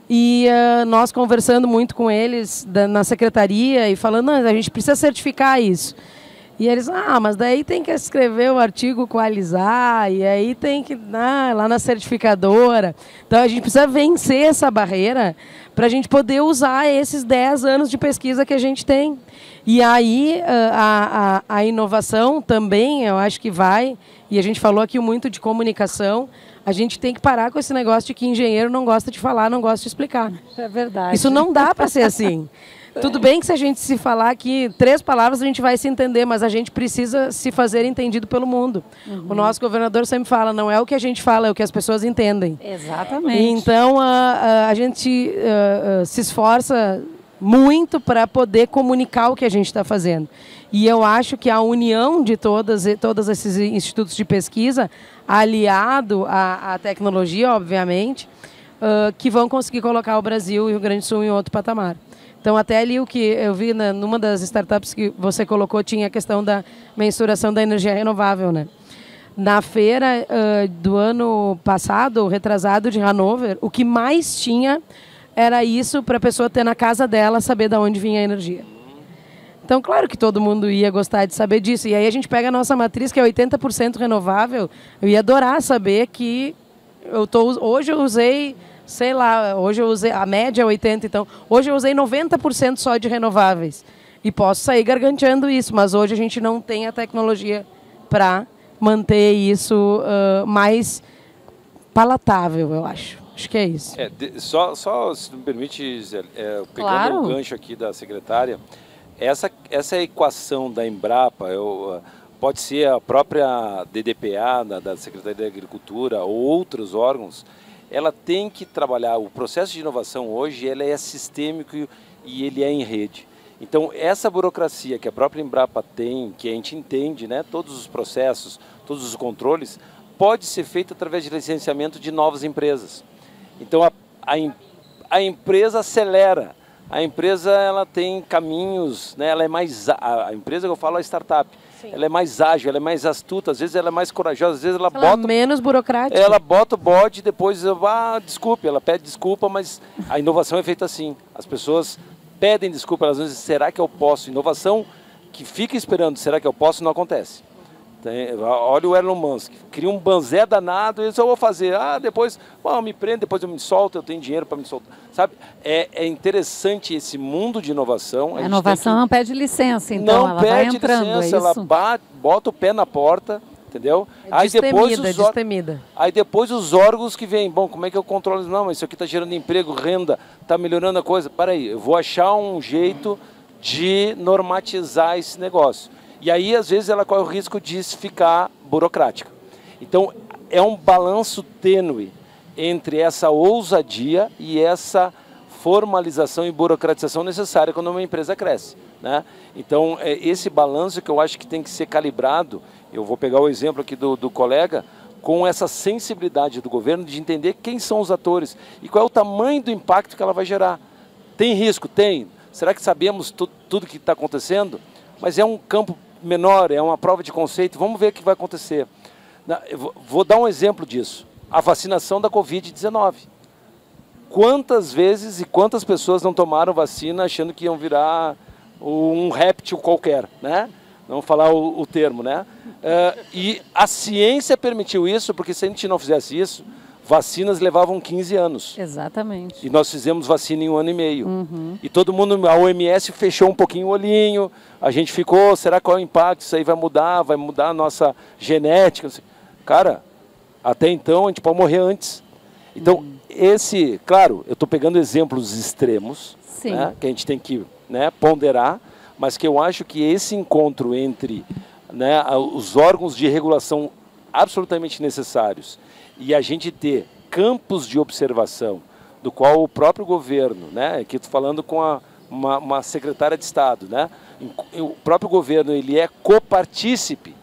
E nós conversando muito com eles na secretaria e falando, não, a gente precisa certificar isso. E eles, mas daí tem que escrever o artigo coalizar, e aí tem que ir lá na certificadora. Então a gente precisa vencer essa barreira para a gente poder usar esses 10 anos de pesquisa que a gente tem. E aí a inovação também, eu acho que vai, e a gente falou aqui muito de comunicação, a gente tem que parar com esse negócio de que engenheiro não gosta de falar, não gosta de explicar.
É verdade.
Isso não dá para ser assim. Tudo bem que se a gente se falar aqui 3 palavras a gente vai se entender, mas a gente precisa se fazer entendido pelo mundo. O nosso governador sempre fala, não é o que a gente fala, é o que as pessoas entendem.
Exatamente.
Então a gente se esforça muito para poder comunicar o que a gente está fazendo. E eu acho que a união de todos esses institutos de pesquisa, aliado à tecnologia, obviamente, que vão conseguir colocar o Brasil e o Rio Grande do Sul em outro patamar. Então, até ali o que eu vi numa das startups que você colocou, tinha a questão da mensuração da energia renovável, né? Na feira do ano passado, ou retrasado, de Hanover, o que mais tinha era isso para a pessoa ter na casa dela, saber de onde vinha a energia. Então, claro que todo mundo ia gostar de saber disso. E aí a gente pega a nossa matriz, que é 80% renovável. Eu ia adorar saber que hoje eu usei... Sei lá, hoje eu usei, a média é 80%, então, hoje eu usei 90% só de renováveis. E posso sair garganteando isso, mas hoje a gente não tem a tecnologia para manter isso mais palatável, eu acho. Acho que é isso.
Só se me permite, Gisele, pegando
Claro.
o gancho aqui da secretária, essa equação da Embrapa, pode ser a própria DDPA, da Secretaria da Agricultura, ou outros órgãos, ela tem que trabalhar, o processo de inovação hoje ele é sistêmico e ele é em rede. Então, essa burocracia que a própria Embrapa tem, que a gente entende, né, todos os processos, todos os controles, pode ser feito através de licenciamento de novas empresas. Então, a empresa acelera, a empresa ela tem caminhos, né, ela é mais, a empresa que eu falo é a startup, sim, ela é mais ágil, ela é mais astuta, às vezes ela é mais corajosa, às vezes ela bota...
menos burocrática.
Ela bota o bode e depois, desculpe, ela pede desculpa, mas a inovação é feita assim. As pessoas pedem desculpa, elas dizem, será que eu posso? Inovação que fica esperando, será que eu posso? Não acontece. Olha o Elon Musk, cria um banzé danado, isso eu vou fazer, depois me prende, depois eu me solto, eu tenho dinheiro para me soltar, sabe? É interessante esse mundo de inovação.
A inovação não pede licença, então
não
ela
pede
vai entrando,
licença,
é isso?
ela bota o pé na porta, entendeu?
Destemida.
Aí depois os órgãos que vêm, como é que eu controlo? Não, mas isso aqui está gerando emprego, renda, está melhorando a coisa. Peraí, eu vou achar um jeito de normatizar esse negócio. E aí, às vezes, ela corre o risco de ficar burocrática. Então, é um balanço tênue entre essa ousadia e essa formalização e burocratização necessária quando uma empresa cresce, né? Então, esse balanço que eu acho que tem que ser calibrado, eu vou pegar o exemplo aqui do colega, com essa sensibilidade do governo de entender quem são os atores e qual é o tamanho do impacto que ela vai gerar. Tem risco? Tem. Será que sabemos tudo que está acontecendo? Mas é um campo menor, é uma prova de conceito, vamos ver o que vai acontecer. Eu vou dar um exemplo disso. A vacinação da Covid-19. Quantas vezes e quantas pessoas não tomaram vacina achando que iam virar um réptil qualquer, né? Não falar o termo, né? E a ciência permitiu isso, porque se a gente não fizesse isso, vacinas levavam 15 anos.
Exatamente.
E nós fizemos vacina em 1 ano e meio. E todo mundo, a OMS fechou um pouquinho o olhinho, a gente ficou, será qual é o impacto? Isso aí vai mudar a nossa genética? Cara, até então a gente pode morrer antes. Então, claro, eu estou pegando exemplos extremos, né, que a gente tem que, né, ponderar, mas que eu acho que esse encontro entre, né, os órgãos de regulação absolutamente necessários e a gente ter campos de observação, do qual o próprio governo, né, aqui estou falando com uma secretária de Estado, né, o próprio governo ele é copartícipe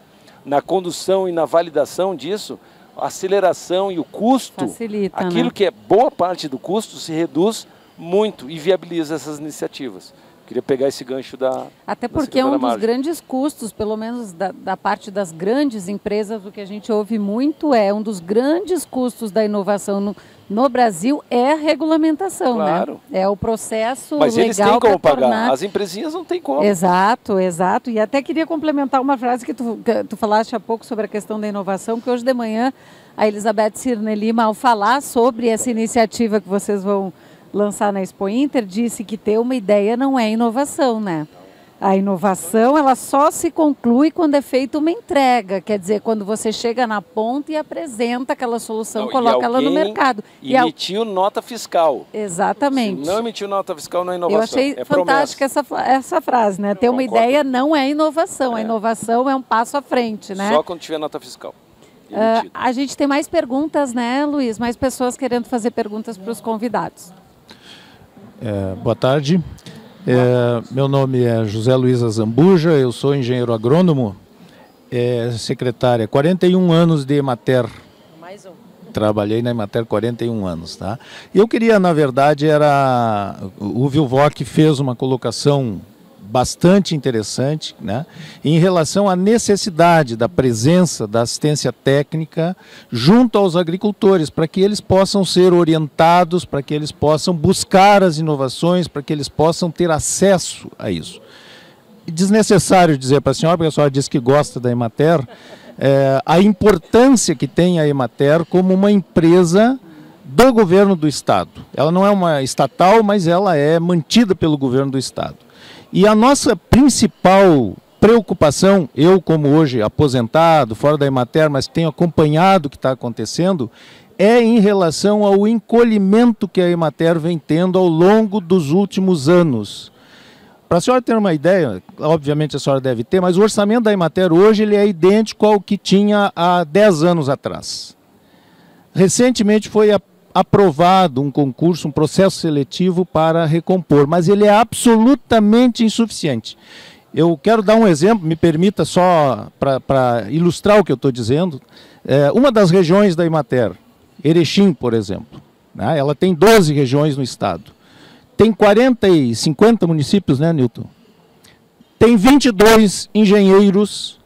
na condução e na validação disso, a aceleração e o custo,
facilita,
aquilo, né, que é boa parte do custo, se reduz muito e viabiliza essas iniciativas. Queria pegar esse gancho da
Até porque é um dos grandes custos, pelo menos da parte das grandes empresas, o que a gente ouve muito um dos grandes custos da inovação no Brasil é a regulamentação,
claro,
né? É o processo
mas
legal.
Mas eles têm como pagar,
tornar...
as empresinhas não têm como.
Exato, exato. E até queria complementar uma frase que tu falaste há pouco sobre a questão da inovação, que hoje de manhã a Elizabeth Cirne Lima, ao falar sobre essa iniciativa que vocês vão lançar na Expo Inter, disse que ter uma ideia não é inovação, né? A inovação, ela só se conclui quando é feita uma entrega, quer dizer, quando você chega na ponta e apresenta aquela solução, coloca ela no mercado.
E emitiu nota fiscal.
Exatamente.
Se não emitiu nota fiscal, não é inovação.
Eu achei fantástica essa frase, né? Ter uma ideia não é inovação, a inovação é um passo à frente, né?
Só quando tiver nota fiscal.
A gente tem mais perguntas, né, Luiz? Mais pessoas querendo fazer perguntas para os convidados.
Boa tarde. Meu nome é José Luiz Azambuja, eu sou engenheiro agrônomo, secretária, 41 anos de Emater.
Mais um.
Trabalhei na Emater 41 anos, tá? E eu queria, na verdade, o Vilvoc fez uma colocação bastante interessante, né, em relação à necessidade da presença da assistência técnica junto aos agricultores, para que eles possam ser orientados, para que eles possam buscar as inovações, para que eles possam ter acesso a isso. E desnecessário dizer para a senhora, porque a senhora disse que gosta da Emater, a importância que tem a Emater como uma empresa do governo do Estado. Ela não é uma estatal, mas ela é mantida pelo governo do Estado. E a nossa principal preocupação, eu como hoje aposentado, fora da Emater, mas tenho acompanhado o que está acontecendo, é em relação ao encolhimento que a Emater vem tendo ao longo dos últimos anos. Para a senhora ter uma ideia, obviamente a senhora deve ter, mas o orçamento da Emater hoje ele é idêntico ao que tinha há 10 anos atrás. Recentemente foi aprovado um concurso, um processo seletivo para recompor, mas ele é absolutamente insuficiente. Eu quero dar um exemplo, me permita só para ilustrar o que eu estou dizendo. Uma das regiões da Emater, Erechim, por exemplo, né, ela tem 12 regiões no estado. Tem 50 municípios, né, Nilton? Tem 22 engenheiros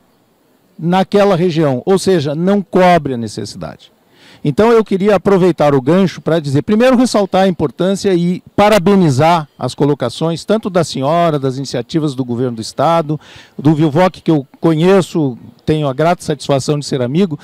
naquela região, ou seja, não cobre a necessidade. Então eu queria aproveitar o gancho para dizer, primeiro ressaltar a importância e parabenizar as colocações, tanto da senhora, das iniciativas do governo do estado, do Vilvoc, que eu conheço, tenho a grata satisfação de ser amigo,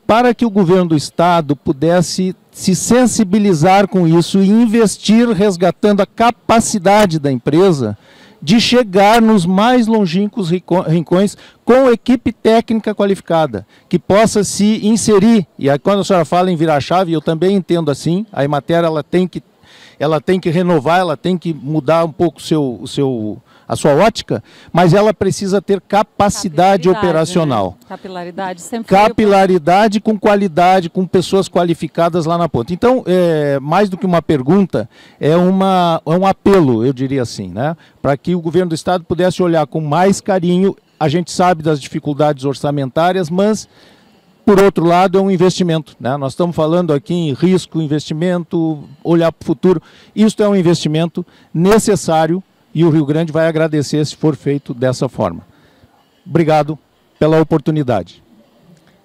para que o governo do estado pudesse se sensibilizar com isso e investir resgatando a capacidade da empresa de chegar nos mais longínquos rincões com equipe técnica qualificada, que possa se inserir. E aí, quando a senhora fala em virar chave, eu também entendo assim, a Emater ela tem que renovar, ela tem que mudar um pouco a sua ótica, mas ela precisa ter capacidade operacional.
Né? Capilaridade sempre.
Capilaridade com qualidade, com pessoas qualificadas lá na ponta. Então, mais do que uma pergunta, é um apelo, eu diria assim, né? Para que o governo do estado pudesse olhar com mais carinho. A gente sabe das dificuldades orçamentárias, mas, por outro lado, é um investimento, né? Nós estamos falando aqui em risco, investimento, olhar para o futuro. Isto é um investimento necessário e o Rio Grande vai agradecer se for feito dessa forma. Obrigado pela oportunidade.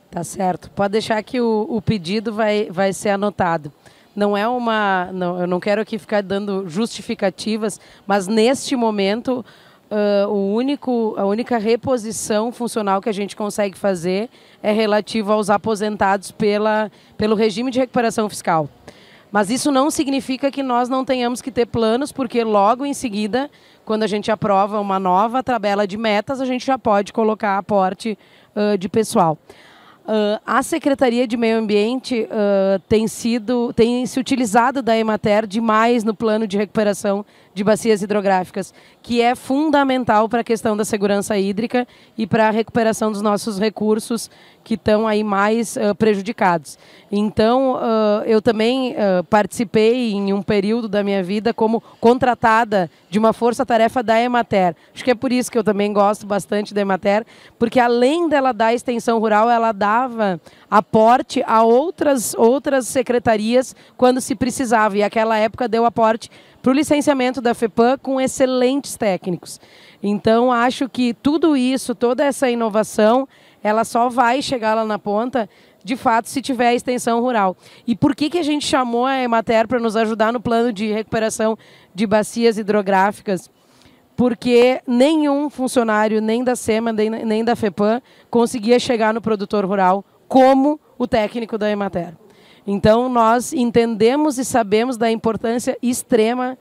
Tá certo. Pode deixar que o pedido vai ser anotado. Não é uma... Não, eu não quero aqui ficar dando justificativas, mas neste momento a única reposição funcional que a gente consegue fazer é relativa aos aposentados pelo regime de recuperação fiscal. Mas isso não significa que nós não tenhamos que ter planos, porque logo em seguida, quando a gente aprova uma nova tabela de metas, a gente já pode colocar aporte de pessoal. A Secretaria de Meio Ambiente tem se utilizado da Emater demais no plano de recuperação de bacias hidrográficas, que é fundamental para a questão da segurança hídrica e para a recuperação dos nossos recursos que estão aí mais prejudicados. Então, eu também participei em um período da minha vida como contratada de uma força-tarefa da Emater. Acho que é por isso que eu também gosto bastante da Emater, porque além dela dar extensão rural, ela dava aporte a outras secretarias quando se precisava. E naquela época deu aporte para o licenciamento da FEPAM com excelentes técnicos. Então, acho que tudo isso, toda essa inovação, ela só vai chegar lá na ponta, de fato, se tiver a extensão rural. E por que a gente chamou a Emater para nos ajudar no plano de recuperação de bacias hidrográficas? Porque nenhum funcionário, nem da SEMA, nem da FEPAM, conseguia chegar no produtor rural como o técnico da Emater. Então, nós entendemos e sabemos da importância extrema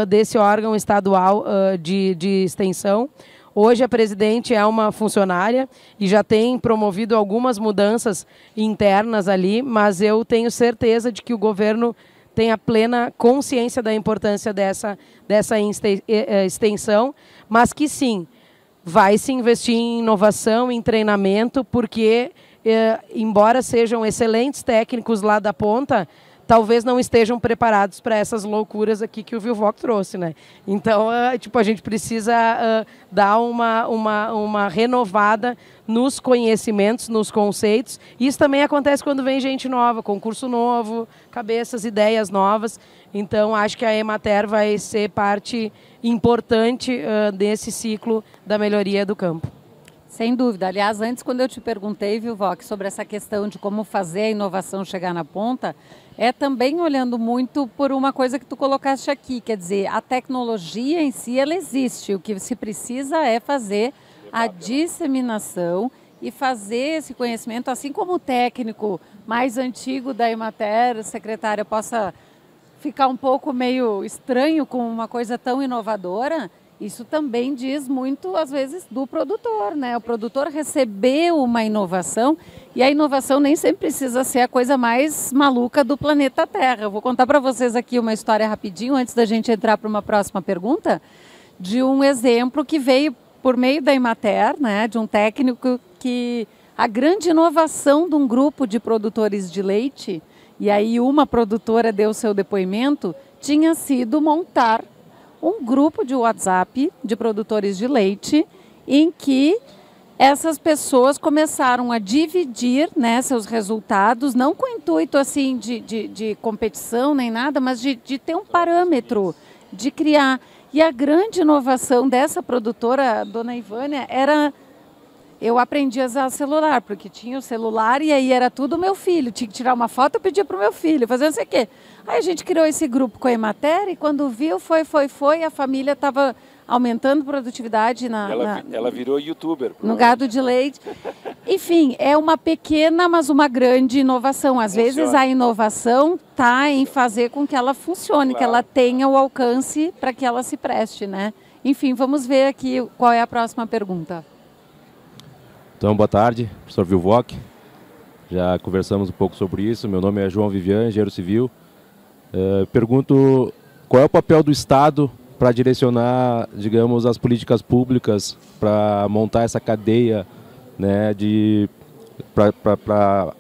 desse órgão estadual de extensão. Hoje a presidente é uma funcionária e já tem promovido algumas mudanças internas ali, mas eu tenho certeza de que o governo tem a plena consciência da importância dessa extensão, mas que sim, vai se investir em inovação, em treinamento, porque embora sejam excelentes técnicos lá da ponta, talvez não estejam preparados para essas loucuras aqui que o Vilvoc trouxe, né? Então, a gente precisa dar uma renovada nos conhecimentos, nos conceitos. Isso também acontece quando vem gente nova, concurso novo, cabeças, ideias novas. Então, acho que a Emater vai ser parte importante desse ciclo da melhoria do campo.
Sem dúvida. Aliás, antes, quando eu te perguntei, Vilvoc, sobre essa questão de como fazer a inovação chegar na ponta, é também olhando muito por uma coisa que tu colocaste aqui, quer dizer, a tecnologia em si, ela existe. O que se precisa é fazer a disseminação e fazer esse conhecimento, assim como o técnico mais antigo da Emater, secretária, possa ficar um pouco meio estranho com uma coisa tão inovadora. Isso também diz muito, às vezes, do produtor, né? O produtor recebeu uma inovação e a inovação nem sempre precisa ser a coisa mais maluca do planeta Terra. Eu vou contar para vocês aqui uma história rapidinho, antes da gente entrar para uma próxima pergunta, de um exemplo que veio por meio da Emater, né? De um técnico que a grande inovação de um grupo de produtores de leite, e aí uma produtora deu seu depoimento, tinha sido montar um grupo de WhatsApp de produtores de leite em que essas pessoas começaram a dividir, né, seus resultados, não com o intuito assim, de competição nem nada, mas de ter um parâmetro, de criar. E a grande inovação dessa produtora, a dona Ivânia, era... Eu aprendi a usar celular, porque tinha o celular e aí era tudo meu filho. Tinha que tirar uma foto, eu pedia para o meu filho, fazer não sei o quê. Aí a gente criou esse grupo com a Emater e quando viu, foi, a família estava aumentando a produtividade
ela virou youtuber.
No gado de leite. Enfim, é uma pequena, mas uma grande inovação. Às vezes a inovação está em fazer com que ela funcione, claro, que ela tenha o alcance para que ela se preste, né? Enfim, vamos ver aqui qual é a próxima pergunta.
Então, boa tarde, professor Vilvoc. Já conversamos um pouco sobre isso. Meu nome é João Vivian, engenheiro civil. Pergunto qual é o papel do Estado para direcionar, digamos, as políticas públicas para montar essa cadeia, né, para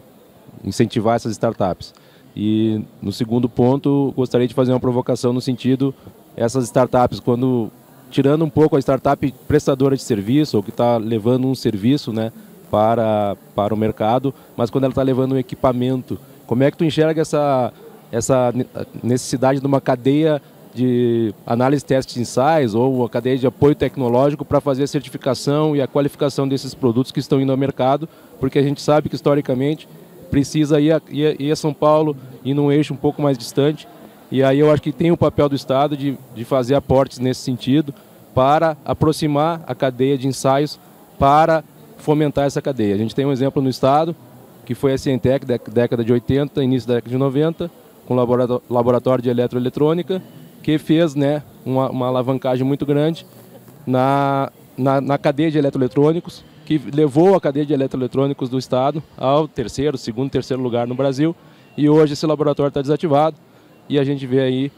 incentivar essas startups. E no segundo ponto, gostaria de fazer uma provocação no sentido, essas startups, quando... tirando um pouco a startup prestadora de serviço, ou que está levando um serviço, né, para o mercado, mas quando ela está levando um equipamento, como é que tu enxerga essa necessidade de uma cadeia de análise de testes de ensaios ou a cadeia de apoio tecnológico para fazer a certificação e a qualificação desses produtos que estão indo ao mercado, porque a gente sabe que historicamente precisa ir a São Paulo, ir num eixo um pouco mais distante, e aí eu acho que tem o papel do Estado de fazer aportes nesse sentido para aproximar a cadeia de ensaios, para fomentar essa cadeia. A gente tem um exemplo no Estado, que foi a Cientec, década de 80, início da década de 90, com o laboratório de eletroeletrônica, que fez, né, uma alavancagem muito grande na cadeia de eletroeletrônicos, que levou a cadeia de eletroeletrônicos do Estado ao segundo, terceiro lugar no Brasil, e hoje esse laboratório está desativado, e a gente vê aí,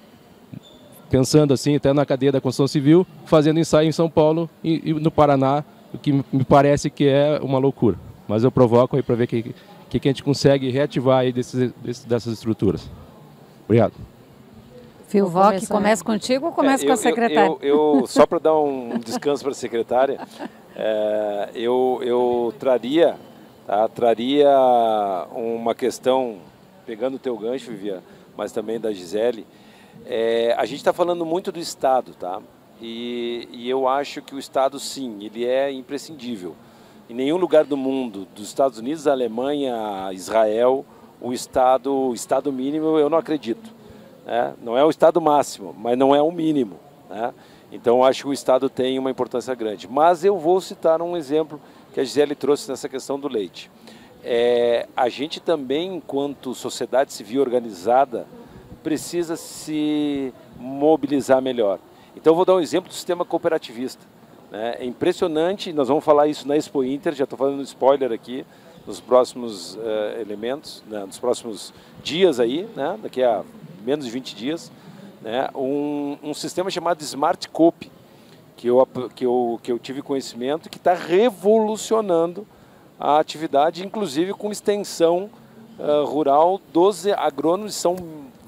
pensando assim, até na cadeia da construção civil, fazendo ensaio em São Paulo e no Paraná, o que me parece que é uma loucura. Mas eu provoco aí para ver que a gente consegue reativar aí dessas estruturas. Obrigado.
Vilvoc, começa contigo ou começa com a secretária?
Só para dar um descanso para a secretária, eu traria uma questão, pegando o teu gancho, Vivian, mas também da Gisele. A gente está falando muito do Estado, tá? E eu acho que o Estado, sim, ele é imprescindível. Em nenhum lugar do mundo, dos Estados Unidos, Alemanha, Israel, o Estado mínimo, eu não acredito. Né? Não é o Estado máximo, mas não é o mínimo. Né? Então, acho que o Estado tem uma importância grande. Mas eu vou citar um exemplo que a Gisele trouxe nessa questão do leite. A gente também, enquanto sociedade civil organizada, precisa se mobilizar melhor. Então, eu vou dar um exemplo do sistema cooperativista. É impressionante, nós vamos falar isso na Expo Inter, já estou fazendo um spoiler aqui, nos próximos elementos, né, nos próximos dias aí, né, daqui a menos de 20 dias, né, um sistema chamado Smart Coop, que eu tive conhecimento, que está revolucionando a atividade, inclusive com extensão rural dos agrônomos, são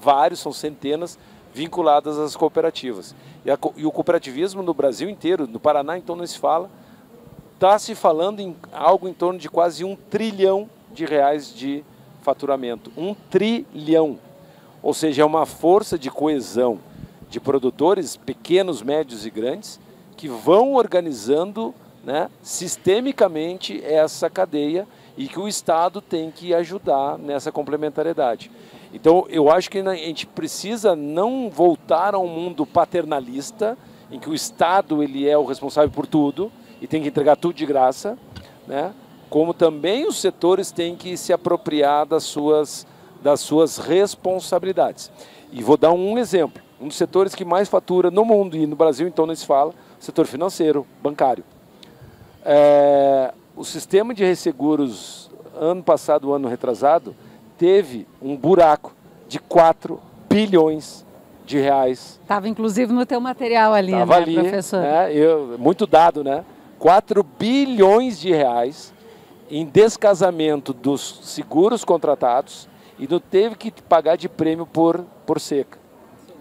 vários, são centenas, vinculadas às cooperativas. E o cooperativismo no Brasil inteiro, no Paraná então não se fala, está se falando em algo em torno de quase R$1 trilhão de faturamento. 1 trilhão. Ou seja, é uma força de coesão de produtores pequenos, médios e grandes que vão organizando, né, sistemicamente essa cadeia e que o Estado tem que ajudar nessa complementariedade. Então, eu acho que a gente precisa não voltar a um mundo paternalista, em que o Estado ele é o responsável por tudo e tem que entregar tudo de graça, né? Como também os setores têm que se apropriar das suas responsabilidades. E vou dar um exemplo. Um dos setores que mais fatura no mundo e no Brasil, então, não se fala, o setor financeiro, bancário. O sistema de resseguros, ano passado, ano retrasado, teve um buraco de 4 bilhões de reais.
Estava inclusive no teu material ali, né, professor?
Muito dado, né? 4 bilhões de reais em descasamento dos seguros contratados e não teve que pagar de prêmio por seca.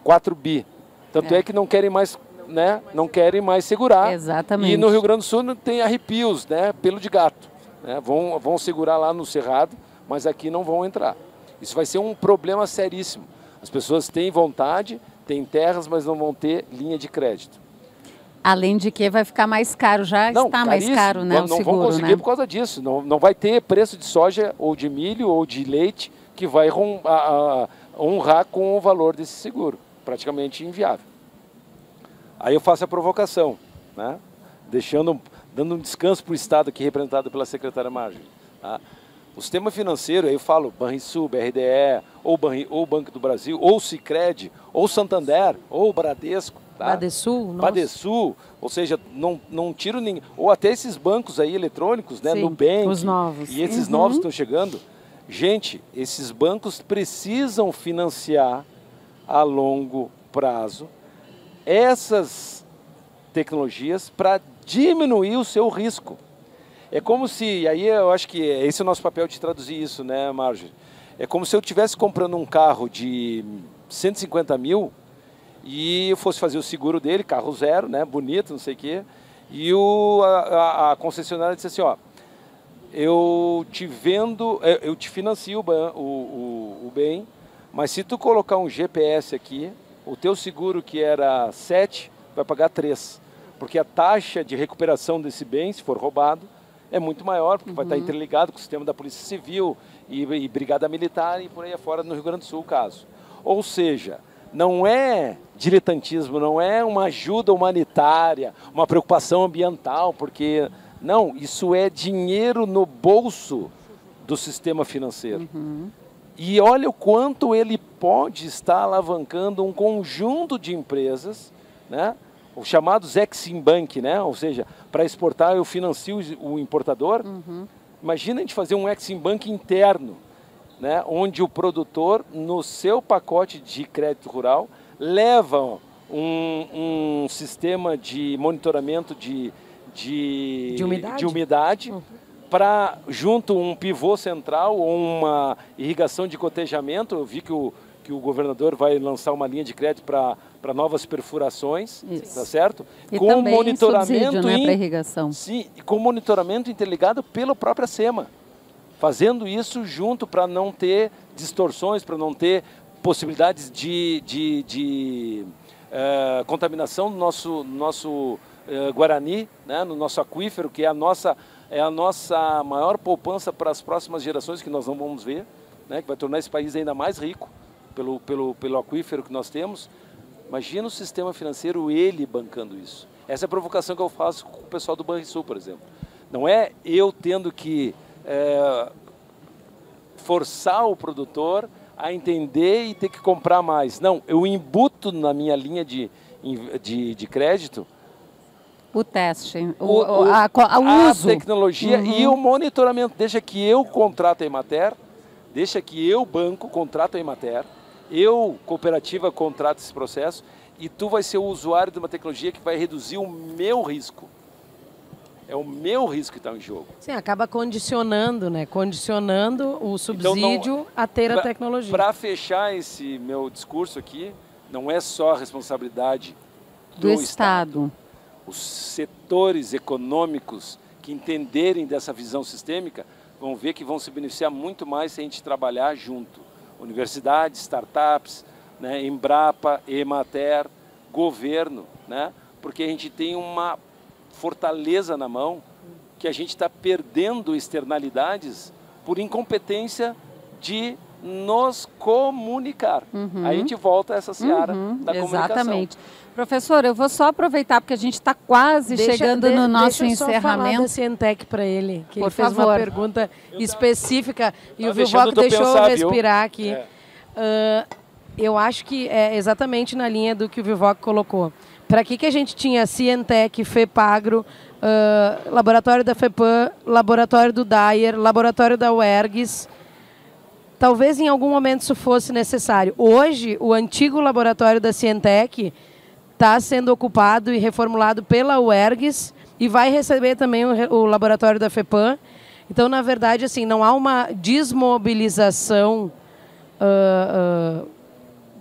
4 bi. Tanto é que não querem mais, né? Não querem mais segurar.
Exatamente.
E no Rio Grande do Sul tem arrepios, né? Pelo de gato. Né? Vão segurar lá no Cerrado, mas aqui não vão entrar. Isso vai ser um problema seríssimo. As pessoas têm vontade, têm terras, mas não vão ter linha de crédito.
Além de que vai ficar mais caro, já está mais caro, né, o seguro,
não vão conseguir, né? Por causa disso. Não vai ter preço de soja ou de milho ou de leite que vai honrar com o valor desse seguro. Praticamente inviável. Aí eu faço a provocação, né? Dando um descanso para o Estado aqui representado pela secretária Marjorie. Tá? O sistema financeiro, aí eu falo Banrisul, BRDE, ou Banco do Brasil, ou Sicredi, ou Santander, ou Bradesco. Tá? Badesul, ou seja, não tiro ninguém. Ou até esses bancos aí eletrônicos, né?
Sim,
Nubank.
os novos.
E esses novos que estão chegando. Gente, esses bancos precisam financiar a longo prazo essas tecnologias para diminuir o seu risco. É como se, aí eu acho que esse é o nosso papel de traduzir isso, né, Marjorie? É como se eu estivesse comprando um carro de 150 mil e eu fosse fazer o seguro dele, carro zero, né, bonito, não sei o quê, e a concessionária disse assim, ó, eu te vendo, eu te financio o bem, mas se tu colocar um GPS aqui, o teu seguro que era 7 vai pagar 3, porque a taxa de recuperação desse bem, se for roubado, é muito maior, porque vai estar interligado com o sistema da Polícia Civil e Brigada Militar e por aí afora no Rio Grande do Sul o caso. Ou seja, não é diletantismo, não é uma ajuda humanitária, uma preocupação ambiental, porque não, isso é dinheiro no bolso do sistema financeiro. E olha o quanto ele pode estar alavancando um conjunto de empresas, né? Os chamados Exim Bank, né? Ou seja, para exportar eu financio o importador. Imagina a gente fazer um Exim Bank interno, né? Onde o produtor, no seu pacote de crédito rural, leva um sistema de monitoramento de umidade para, junto um pivô central ou uma irrigação de cotejamento. Eu vi que o governador vai lançar uma linha de crédito para novas perfurações, tá certo?
E
com
também
monitoramento,
subsídio, né, para irrigação.
Sim, e com monitoramento interligado pela própria SEMA. Fazendo isso junto para não ter distorções, para não ter possibilidades de contaminação do nosso Guarani, né, no nosso aquífero, que é a nossa maior poupança para as próximas gerações, que nós não vamos ver, né, que vai tornar esse país ainda mais rico pelo aquífero que nós temos. Imagina o sistema financeiro, ele bancando isso. Essa é a provocação que eu faço com o pessoal do Banrisul, por exemplo. Não é eu tendo que forçar o produtor a entender e ter que comprar mais. Não, eu embuto na minha linha de crédito
o teste,
a
uso.
Tecnologia e o monitoramento. Deixa que eu contrato a Emater, deixa que eu, banco, contrato a Emater, eu, cooperativa, contrato esse processo e tu vai ser o usuário de uma tecnologia que vai reduzir o meu risco. É o meu risco que está em jogo.
Sim, acaba condicionando, né? Condicionando o subsídio a ter a tecnologia.
Para fechar esse meu discurso aqui, não é só a responsabilidade do Estado. Os setores econômicos que entenderem dessa visão sistêmica vão ver que vão se beneficiar muito mais se a gente trabalhar junto. Universidades, startups, né, Embrapa, Emater, governo, né? Porque a gente tem uma fortaleza na mão que a gente está perdendo externalidades por incompetência de nos comunicar. Aí a gente volta a essa seara da comunicação.
Exatamente. Professor, eu vou só aproveitar, porque a gente está quase chegando no nosso
encerramento. Deixa eu só falar da Cientec para ele, que ele fez uma pergunta específica e o Vilvoc deixou eu respirar aqui. Eu acho que é exatamente na linha do que o Vilvoc colocou. Para que a gente tinha Cientec, FEPAGRO, laboratório da FEPAM, laboratório do DAIR, laboratório da UERGS? Talvez em algum momento isso fosse necessário. Hoje, o antigo laboratório da Cientec está sendo ocupado e reformulado pela UERGS e vai receber também o laboratório da FEPAM. Então, na verdade, assim, não há uma desmobilização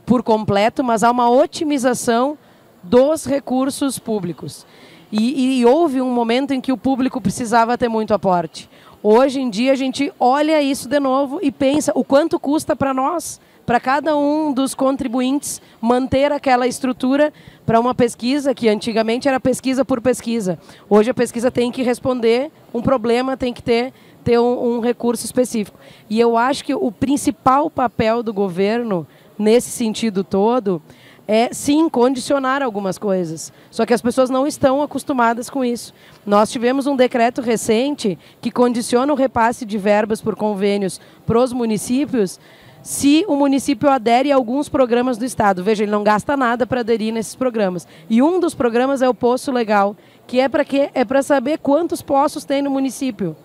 por completo, mas há uma otimização dos recursos públicos. E houve um momento em que o público precisava ter muito aporte. Hoje em dia a gente olha isso de novo e pensa o quanto custa para nós, para cada um dos contribuintes, manter aquela estrutura para uma pesquisa que antigamente era pesquisa por pesquisa. Hoje a pesquisa tem que responder um problema, tem que ter um recurso específico. E eu acho que o principal papel do governo, nesse sentido todo, é, sim, condicionar algumas coisas. Só que as pessoas não estão acostumadas com isso. Nós tivemos um decreto recente que condiciona o repasse de verbas por convênios para os municípios se o município adere a alguns programas do Estado. Veja, ele não gasta nada para aderir nesses programas. E um dos programas é o Poço Legal, que é para quê? É para saber quantos poços tem no município.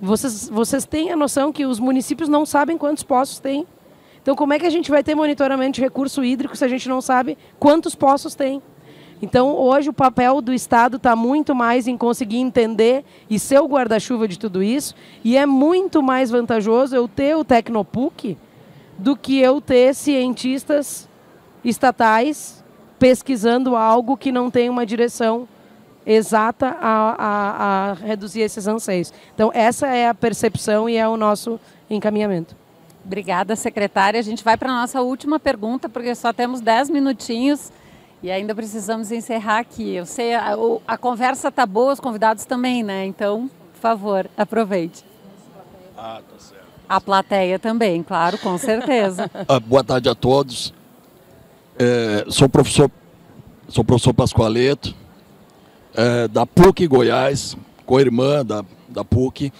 Vocês têm a noção que os municípios não sabem quantos poços tem. Então, como é que a gente vai ter monitoramento de recurso hídrico se a gente não sabe quantos poços tem? Então, hoje o papel do Estado está muito mais em conseguir entender e ser o guarda-chuva de tudo isso. E é muito mais vantajoso eu ter o Tecnopuc do que eu ter cientistas estatais pesquisando algo que não tem uma direção exata a reduzir esses anseios. Então, essa é a percepção e é o nosso encaminhamento.
Obrigada, secretária. A gente vai para a nossa última pergunta, porque só temos 10 minutinhos e ainda precisamos encerrar aqui. Eu sei, a conversa está boa, os convidados também, né? Então, por favor, aproveite.
Ah, tá certo.
A plateia também, claro, com certeza.
Boa tarde a todos. Sou professor Pascoaleto, da PUC Goiás, co-irmã da PUC.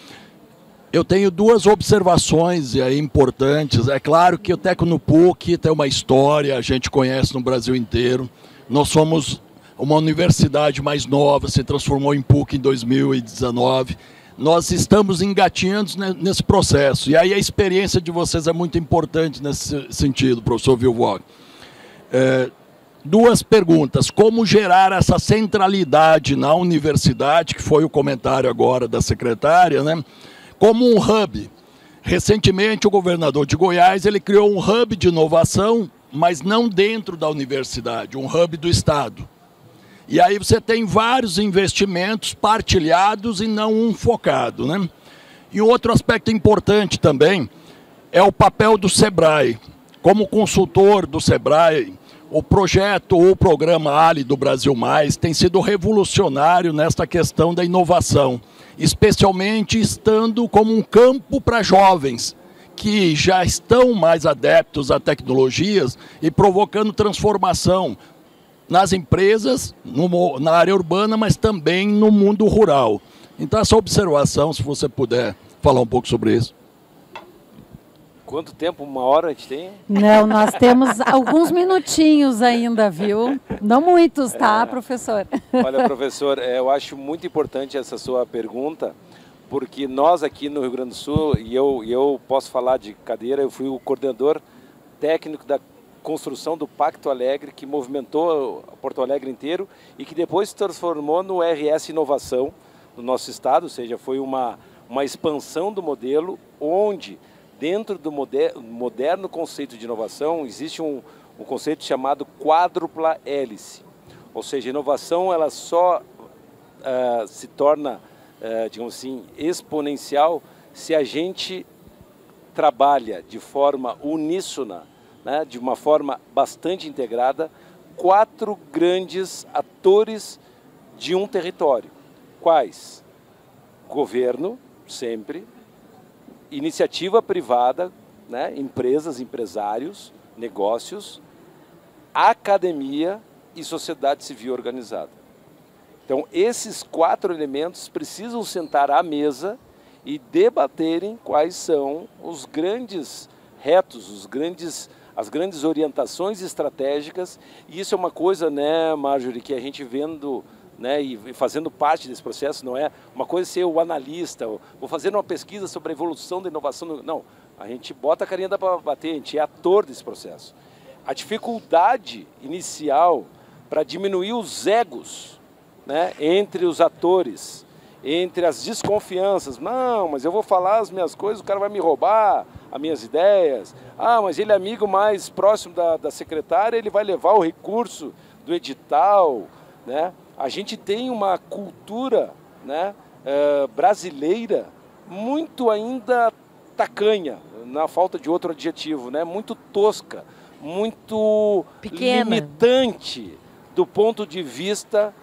Eu tenho duas observações aí importantes. É claro que o Tecnopuc tem uma história, a gente conhece no Brasil inteiro. Nós somos uma universidade mais nova, se transformou em PUC em 2019. Nós estamos engatinhando nesse processo. E aí a experiência de vocês é muito importante nesse sentido, professor Vilvoc. Duas perguntas. Como gerar essa centralidade na universidade, que foi o comentário agora da secretária, né? Como um hub. Recentemente, o governador de Goiás ele criou um hub de inovação, mas não dentro da universidade, um hub do Estado. E aí você tem vários investimentos partilhados e não um focado, né? E outro aspecto importante também é o papel do SEBRAE. Como consultor do SEBRAE, o projeto ou o programa Ali do Brasil Mais tem sido revolucionário nesta questão da inovação, especialmente estando como um campo para jovens que já estão mais adeptos a tecnologias e provocando transformação nas empresas, na área urbana, mas também no mundo rural. Então, essa observação, se você puder falar um pouco sobre isso.
Quanto tempo? 1 hora a gente tem?
Não, nós temos alguns minutinhos ainda, viu? Não muitos, tá, professor?
Olha, professor, eu acho muito importante essa sua pergunta, porque nós aqui no Rio Grande do Sul, e eu posso falar de cadeira, eu fui o coordenador técnico da construção do Pacto Alegre, que movimentou Porto Alegre inteiro e que depois se transformou no RS Inovação do nosso estado, ou seja, foi uma expansão do modelo onde, dentro do moderno conceito de inovação, existe um conceito chamado quádrupla hélice. Ou seja, a inovação ela só se torna, digamos assim, exponencial se a gente trabalha de forma uníssona, né, de uma forma bastante integrada, 4 grandes atores de um território. Quais? Governo, sempre. Iniciativa privada, né, empresas, empresários, negócios, academia e sociedade civil organizada. Então, esses 4 elementos precisam sentar à mesa e debaterem quais são os grandes retos, as grandes orientações estratégicas. E isso é uma coisa, né, Marjorie, que a gente vendo, né, e fazendo parte desse processo, não é uma coisa ser o analista, vou fazer uma pesquisa sobre a evolução da inovação. Não, a gente bota a carinha para bater, a gente é ator desse processo. A dificuldade inicial para diminuir os egos, né, entre os atores, entre as desconfianças. Não, mas eu vou falar as minhas coisas, o cara vai me roubar as minhas ideias. Ah, mas ele é amigo mais próximo da secretária, ele vai levar o recurso do edital, né? A gente tem uma cultura, né, brasileira muito ainda tacanha, na falta de outro adjetivo, né, muito tosca, muito pequena, limitante do ponto de vista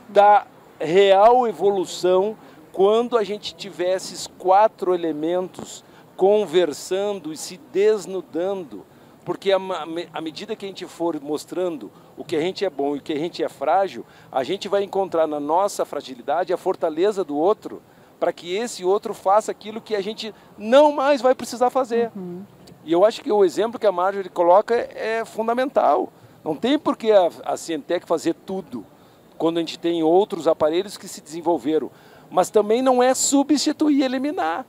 da real evolução quando a gente tiver esses 4 elementos conversando e se desnudando. Porque à medida que a gente for mostrando o que a gente é bom e o que a gente é frágil, a gente vai encontrar na nossa fragilidade a fortaleza do outro, para que esse outro faça aquilo que a gente não mais vai precisar fazer. E eu acho que o exemplo que a Marjorie coloca é fundamental. Não tem por que a Cientec fazer tudo, quando a gente tem outros aparelhos que se desenvolveram. Mas também não é substituir e eliminar,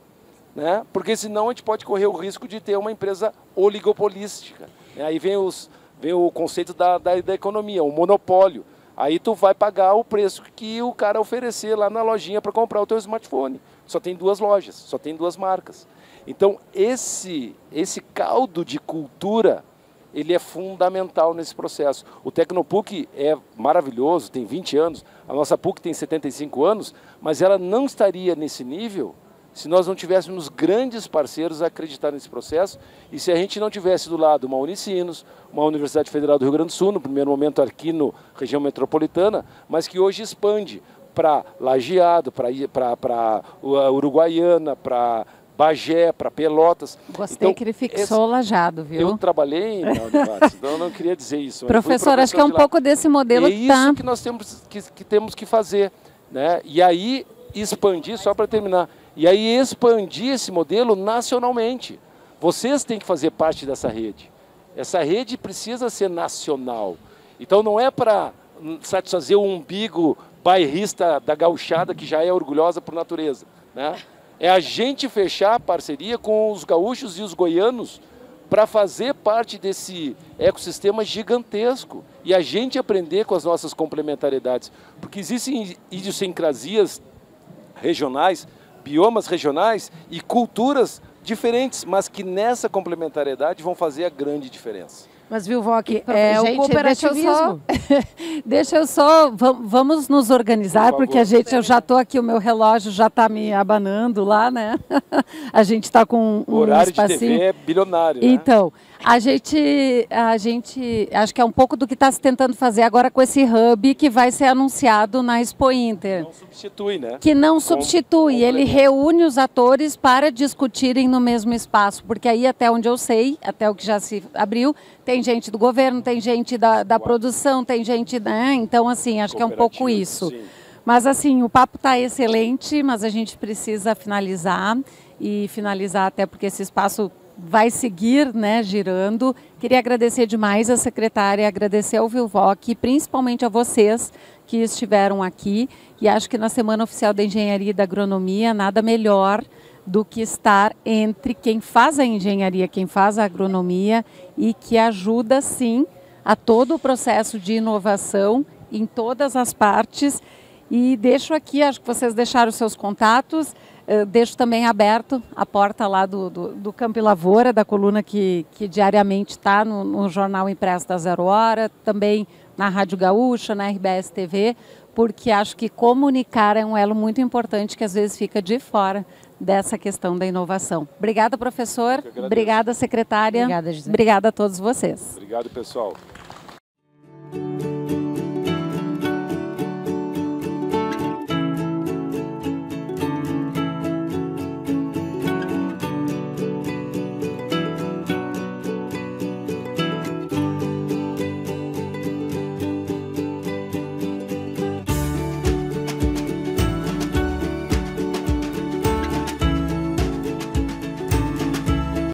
né? Porque senão a gente pode correr o risco de ter uma empresa oligopolística, né? Aí vem o conceito da economia, o monopólio. Aí tu vai pagar o preço que o cara oferecer lá na lojinha para comprar o teu smartphone. Só tem 2 lojas, só tem 2 marcas. Então esse caldo de cultura, ele é fundamental nesse processo. O Tecnopuc é maravilhoso, tem 20 anos, a nossa PUC tem 75 anos, mas ela não estaria nesse nível se nós não tivéssemos grandes parceiros a acreditar nesse processo e se a gente não tivesse do lado uma Unicinos, uma Universidade Federal do Rio Grande do Sul, no primeiro momento aqui na região metropolitana, mas que hoje expande para Lajeado, para Uruguaiana, para Bagé, para Pelotas.
Gostei
então,
que ele fixou Lajeado, viu?
Eu trabalhei na Univates, então eu não queria dizer isso.
Professor, acho que é um pouco desse modelo
que tá. É isso que nós temos que fazer, né? E aí expandir, só para terminar, e aí expandir esse modelo nacionalmente. Vocês têm que fazer parte dessa rede. Essa rede precisa ser nacional. Então não é para satisfazer o umbigo bairrista da gauchada, que já é orgulhosa por natureza, né? É a gente fechar a parceria com os gaúchos e os goianos para fazer parte desse ecossistema gigantesco e a gente aprender com as nossas complementariedades. Porque existem idiosincrasias regionais, biomas regionais e culturas diferentes, mas que nessa complementariedade vão fazer a grande diferença.
Mas, viu, Voc,
o cooperativismo. Deixa eu só, vamos nos organizar, porque eu já estou aqui, o meu relógio já está me abanando lá, né? A gente está com um
horário
espacinho.
de TV é bilionário, né?
Então, a gente, acho que é um pouco do que está se tentando fazer agora com esse hub que vai ser anunciado na Expo Inter.
Não substitui, né?
Que não substitui, ele reúne os atores para discutirem no mesmo espaço, porque aí até onde eu sei, até o que já se abriu, tem gente do governo, tem gente da produção, tem gente, né? Então, assim, acho que é um pouco isso.
Sim.
Mas, assim, o papo está excelente, mas a gente precisa finalizar, e finalizar até porque esse espaço vai seguir, né, girando. Queria agradecer demais a secretária, agradecer ao Vilvoc, principalmente a vocês que estiveram aqui. E acho que na Semana Oficial da Engenharia e da Agronomia, nada melhor do que estar entre quem faz a engenharia, quem faz a agronomia e que ajuda, sim, a todo o processo de inovação em todas as partes. E deixo aqui, acho que vocês deixaram os seus contatos, deixo também aberto a porta lá do Campo e Lavoura, da coluna que diariamente está no Jornal Impresso da 0 Hora, também na Rádio Gaúcha, na RBS TV, porque acho que comunicar é um elo muito importante que às vezes fica de fora dessa questão da inovação. Obrigada, professor. Obrigada, secretária.
Obrigada, José.
Obrigada a todos vocês.
Obrigado, pessoal.